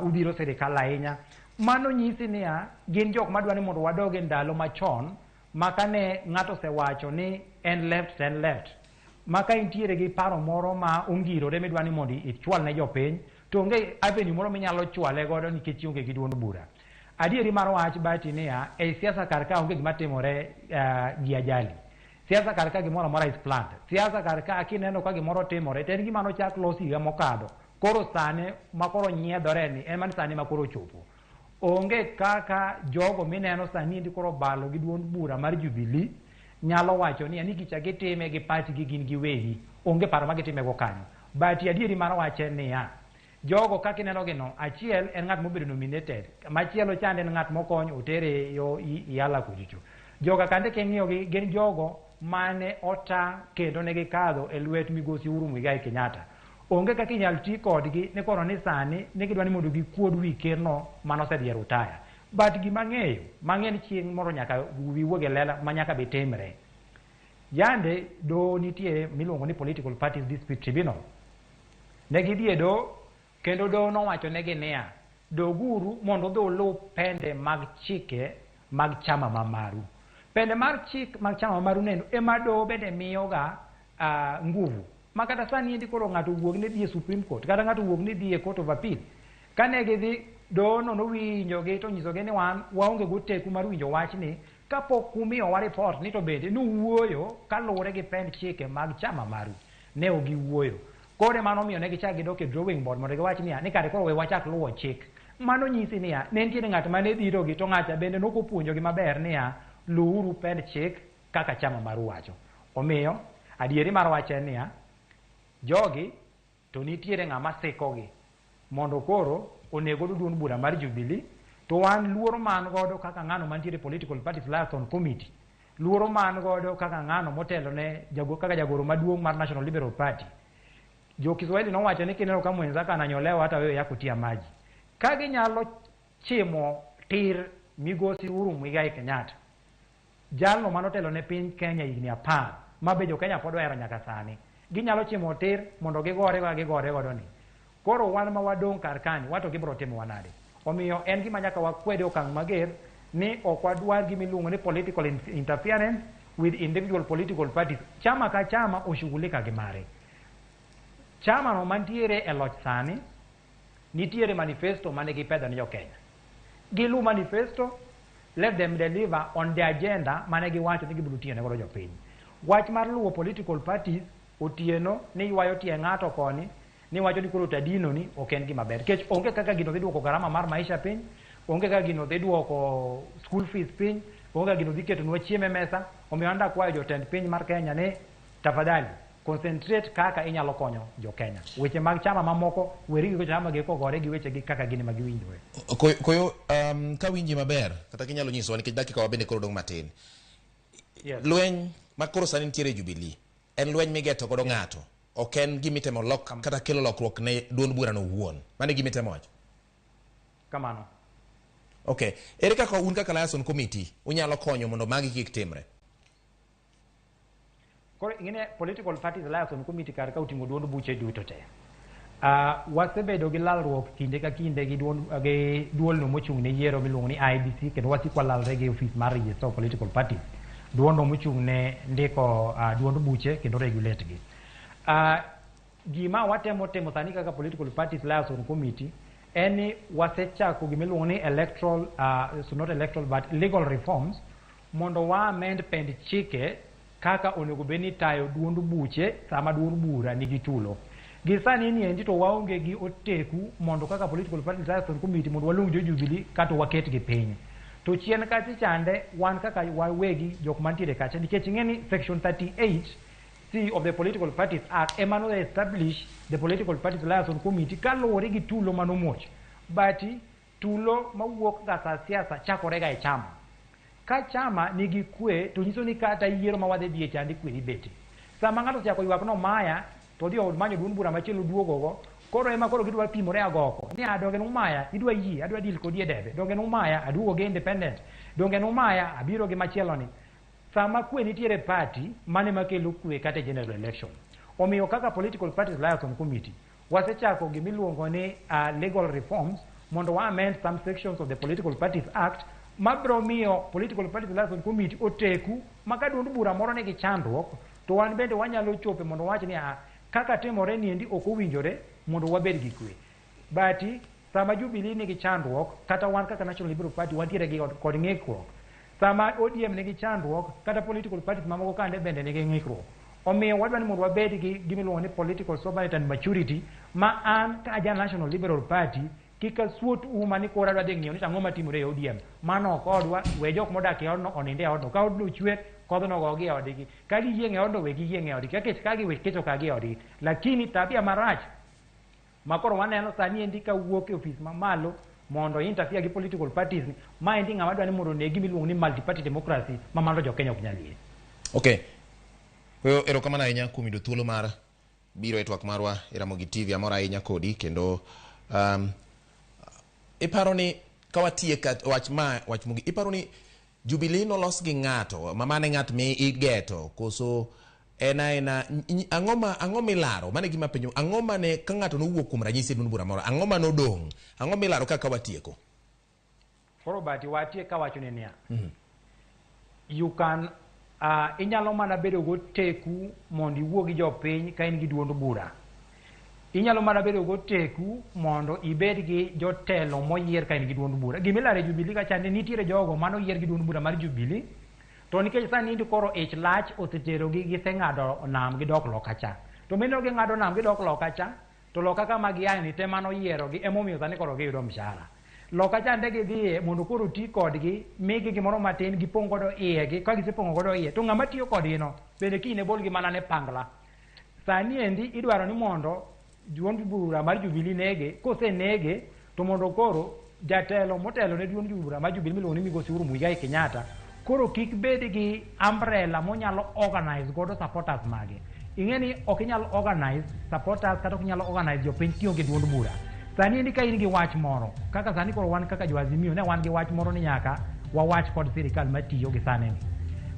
udhiro sirikal ahinya. Mano nyisi ni gin jok madwa ni mondo wadog e ndalo machon maka ne ng'ato osewacho ni en left to en left. Maka intiere gi paro moro ma ongirore midwa ni mondo ichwal ne jopiny to onge avenue moro minyalo chwale godo nikech onge gi duond bura. Adieri mar wach bati ni e siasa karka onge gima timore gi ajali. Siasa karka gimoro amora is planned. Siasa karka kineno ka gimoro timore to en gima nochak losi higa mokadho. Koro sane ma koro nyiedhore ni en man sani ma koro chopo. Onge kaka jogo mineno sani ndi koro balo gi duond bura mar Jubilee nyalo wacho ni gicha gitime gi party gi gin giwegi. Onge paro ma gitime go kanyo. Bati adieri mar wach en ni jogo kaka ineno gino achiel en ng'at mobedo nominated machielo chande en ng'at mokony otere yo yala kujicho. Joga kande king'iyo gi gin jogo mane ota kendo ne gikadho e lwet Migosi Uhuru Muigai Kenyatta. Onge kaka inyal ti kodgi ni koro ni sani ni gidwa ni mondo gikuod wi kerno manosedhi e rutaya. But gima ng'eyo mang'en chieng' moro nyaka wiwuog e lela ma nyaka be timre. Yande do nitie miluongo ni Political Parties Dispute Tribunal. Ne gidhi do kendo do nowacho negi niya doguru mondo dho lu pende mag chike mag chama mamaru. Pende mar chik mag chama mamaru neno ema do bende miyoga nguvu. Makata sani endi koro ng'ato wuog ni dhi e Supreme Court kata ng'ato wuog ni dhi e Court of Appeal. Kane gidhi do no winjogi to nyisogi ni waonge go teku mar winjo wach ni kapok umiyowa report ni to bende nuwuoyo kaluwore gi pend chike mag chama maru. Ne ogiwuoyo. Kore mano miyo ne gichak gidok e drawing board mondo giwach ni kare koro we wachak luwo chik. Mano nyisi ni ne nitiere ng'at mane dhiro gi to ng'acha bende nokopuonjogi maber ni luuru pend chik kaka chama maru wacho. Omiyo adieri mar wach en ni jogi to nitiere ng'ama sikogi mondo koro onego duond bura mar Jubilee to wan luoro man godo kaka ng'ano mantiere Political Parties Liaison Committee, luoro man godo kaka ng'ano motelo ne kaka jagoro maduong' mar National Liberal Party. Jo Kiswahili nowacho ni kineno ka mwenzako ananyolewa hata wewe yako tia maji. Ka ginyalo chimo tir Migosi Uhuru Muigai Kenyatta, jalno manotelo ne piny Kenya higni 10 mabe jo Kenya pod ohero nyaka sani, ginyalo chimo tir mondo gigore godo ni. Koro wan ma wadong' kar kani wato gibro timo wanade. Omiyo en gima nyaka wakwede okang' mager ni ok wadwar gimiluongo ni political interference with individual political parties. Chama ka chama oshughulika gi mare. Chama no mantiere e loch sani nitiere manifesto mane gipedho ni jo Kenya. Gilu manifesto, let them deliver on the agenda mane giwacho ni gibiro tiyo ne godo jopiny. Wach mar luwo political parties otieno ni ywayo tie ng'ato koni ni wacho ni koro tadino ni ok en gima ber kech onge kaka gino dhi duoko garama mar maisha piny, onge kaka gino dhi duoko school fees piny, onge kaka gino dhi ketonwa chiemo e mesa. Omiyo anda kwayo jotend piny mar Kenya ni tafadhali concentrate kaka inyalo konyo jo Kenya. Weche mag chama mamoko werigi go chama gi kogore gi weche gi kaka gini magiwinjore. Koyo ka winji maber kata kinyalo nyiso nikech dakika wa bende koro dong matin. Lweny ma koro sani nitiere Jubilee en lweny migeto godo ng'ato, ok en gimitemo kata kelo lokruok ne duond burano owuon. Mano e gimitemo wacho. Kamano. Okay. Ere kaka un kaka liaison committee unyalo konyo mondo magi kik timre? Koro ingine political parties liaison committee kar ka utingo duond buche duto te. Wasebedo gi lalruok kinde ka kinde gi duol no mochung' ne yiero miluongo ni IBC kendo wasiko lalre gi office mar register of political parties. Duond no mochung' ne ndiko duond buche kendo regulate gi. Gima watemo sani kaka political parties liaison committee en wasechako gimiluongo ni electoral so not electoral but legal reforms mondo wa amend pend chike kaka onego beni tayo duond buche sama duond bura nigi tulo. Gi sani ni endi to waonge gi oteku mondo kaka political parties liaison committee mondo waluong jo Jubilee kato waket gi piny. To chien kachi chande wan kaka wawegi jok mantiere kacha nikech ing'eni section 38C of the Political Parties Act emano establish the Political Parties Liaison Committee kaluwore gi tulo manomuoch. Bati tulo mawuok ga sa siasa chakore ga e chama. Ka chama nigi kwe to nyiso ni kata yiero ma wadhi die chandi kwe ibete. Sama ng'ato chako ywak no maya to dio manyo duond bura machielo duogogo. Koro ema koro gidwa pimore agoko. Ni adonge no maya idwa yie adwa deal kodi e debe. Donge no maya aduogo ge independent. Donge no maya abiro gi machielo ni. Sama kwe nitiere party mane makelo kwe kata general election. Omiyo kaka political parties liaison committee wasechako gimiluongo ni legal reforms mondo wa amend some sections of the Political Parties Act mabro miyo political parties liaison committee oteku maka duond bura moro nigi chandruok to wan bende wanyalo chope mondo wach ni kaka timore ni endi ok owinjore mondo wabed gi kwe. Bati sama Jubilee nigi chandruok kata wan kaka National Liberal Party wantiere gi kod ng'ikruok. Sama ODM nigi chandruok kata political parties mamoko kande bende nigi ng'ikruok. Omiyo wadwa ni mondo wabed gi gimiluongo ni political sovereignty and maturity ma an ka ja National Liberal Party kika suot uma ni kora dwa ng'iyo ni ang'o matimore e ODM. Mano kodwa we jok modak e odno oninde e odno ka odno chwe kodno gogi e odgi. Ka giyieng' e odno we giyieng' e odgi. Kakech ka giwe kecho ka gi e odgi. Lakini tabia marach makoro waneno sani endi ka wuok e office mamalo mondo interfere gi political parties ma endi ng'ama dwa ni mondo ne gimiluongo ni multi party democracy ma mano jo Kenya ok nyal yie. Okay. Erokamano ahinya kuom yudo thuolo mar biro e twak marwa e Ramogi TV amora ahinya kodi kendo iparo ni kawatie wach mugi iparo ni Jubilee nolos gi ng'ato mamane ng'at mi igeto koso ena ang'o milaro mane gima penjo ang'o mane ka ng'ato nowuok kuom ranyisi duond bura moro ang'o mane odong' ang'o milaro kaka watieko. Koro bati watie ka wacho ni niya you can inyalo mana bedo go teku mondo iwuo gi jopiny ka in gi duond bura. Inyalo mana bedo go teku mondo ibed gi jotelo moyier ka in gi duond bura. Gimilare Jubilee ka chande nitiere jogo mano yier gi duond bura mar Jubilee to nikech sani indi koro ich lach osetero gi giseng'ado nam gidok lokacha. To meno ging'ado nam gidok lokacha to loka kama giayo ni te mano yiero gi emomiyo sani koro giyudo mshahara. Loka chande gidhiye mondo koro ti kodgi migi gimoro matin gipong' godo iye gi ka gisepong'o godo iye to ng'ama tiyo kodgi no bende kine bolgi mana ne pangla. Sani endi idwaro ni mondo duond bura mar Jubilee nege kose nege to mondo koro jatelo motelo ne duond bura mar Jubilee miluongo ni Migosi Uhuru Muigai Kenyatta koro kik bed gi umbrella monyalo organize godo supporters mage. Ing'eni ok inyal organize supporters kata ok inyal organize jopiny kionge duond bura. Sani endi ka in gi wach moro kaka sani koro wan kaka jo Azimio ne wan gi wach moro ni nyaka wawach kod sirikal matiyo gi sani ni.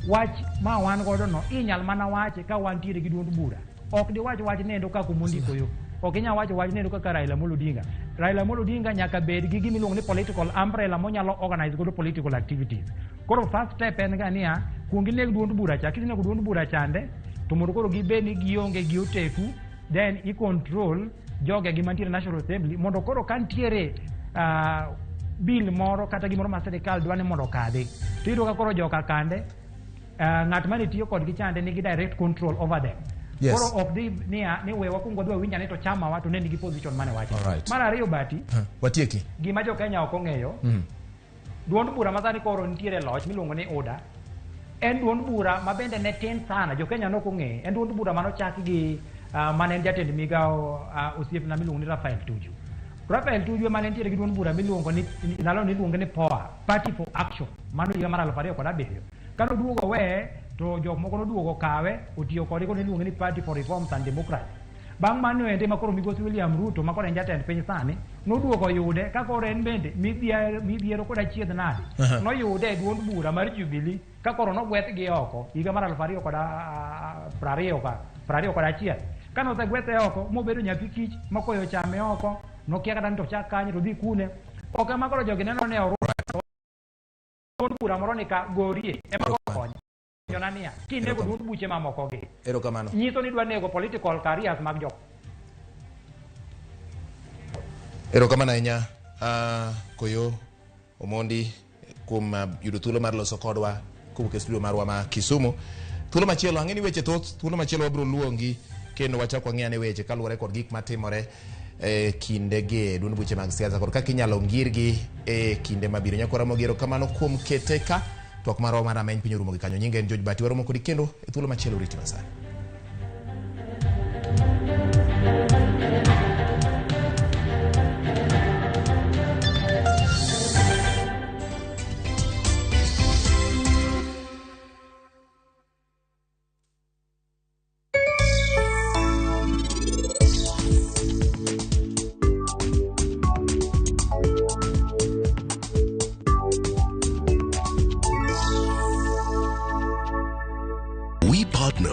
Wach ma wan godo no inyal mana wache ka wantiere gi duond bura. Ok di wach nendo kaka mondiko yo. Ok inyal wach nendo kaka Raila Amolo Odinga. Raila Amolo Odinga nyaka bed gi gimiluongo ni political umbrella monyalo organize godo political activities. Koro first step en ga niya kuongi nego duond bura cha kinego duond bura chande to mondo koro gibed ni gionge gi oteku then i control joge gi mantiere National Assembly mondo koro kantiere bill moro kata gimoro ma sirikal dwa ni mondo kadhi to iyudo ka koro joka kande ng'at mane tiyo kodgi chande nigi direct control over them. Yes. Koro of the ni we wakungo dwa winja ne to chama watu ne nigi position mane wacho. Alright. Mara ariyo bati. Watieki. Gima jo Kenya ok ong'eyo. Duond bura masani koro nitiere loch miluongo ni ODA. En duond bura ma bende ne tin sana, jo Kenya nok ong'e. En duond bura manochaki gi mane jatend migao osiepna miluongo ni Rafael Tuju. Rafael Tuju mane nitiere gi duond bura miluongo ni nalo niluongo ni POA, Party for Action. Mano higa mar 2007. Kano duogo we to jok moko noduogo kawe otiyo kode ko niluongo ni Party for Reforms and Democracy. Bang' mano ende makoro migosi William Ruto makoro en jatend piny sani noduogo yude kakoro en bende midhiero kod achiedh nade noyude duond bura mar Jubilee kakoro nogwethgi oko higa mar 2021 kano osegwethe oko mobedo nyathi kich makoyo chame oko nokia kata ni to chak kanye to dhi kune ok ema koro jogi neno ne duond bura moro ni ka gorie ema konyo Jonania, kinego duond buche mamoko gi. Erokamano. Nyiso ni dwa nego political careers mag jok. Erokamano ahinya Koyo Omondi kuom yudo thuolo mar loso kodwa kowuok e studio marwa ma Kisumu. Thuolo machielo ang'eni weche thoth, thuolo machielo wabiro luongi kendo wachako wang'iyane weche kaluwore kod gik matimore kinde ge duond buche mag siasa kod kaka inyalo ngirgi kinde mabiro. Nyakora Ramogi, erokamano kuom kete ka. Tok marwa mar ameny piny Ramogi kanyo. Nyinge en George Bati, waromo kodi kendo e thuolo machielo riti masani.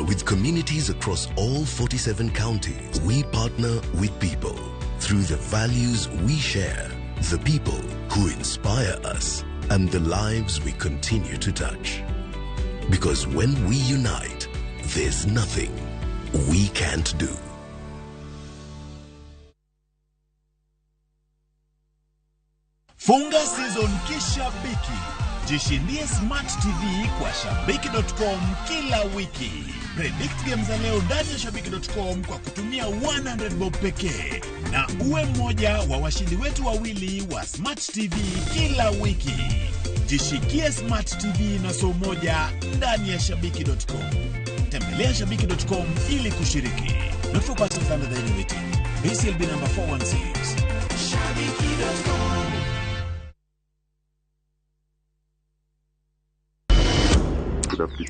With communities across all 47 counties, we partner with people through the values we share, the people who inspire us, and the lives we continue to touch. Because when we unite, there's nothing we can't do. Funga season kishabiki. Jishindie Smart TV kwa shabiki.com kila wiki. Predict games za leo ndani ya shabiki.com kwa kutumia 100 bob pekee. Na uwe mmoja wa washindi wetu wawili wa Smart TV kila wiki. Jishikie Smart TV na so moja ndani ya shabiki.com. Tembelea shabiki.com ili kushiriki. Not for persons under the age of 18. BCLB number 416. Shabiki.com. Good afternoon.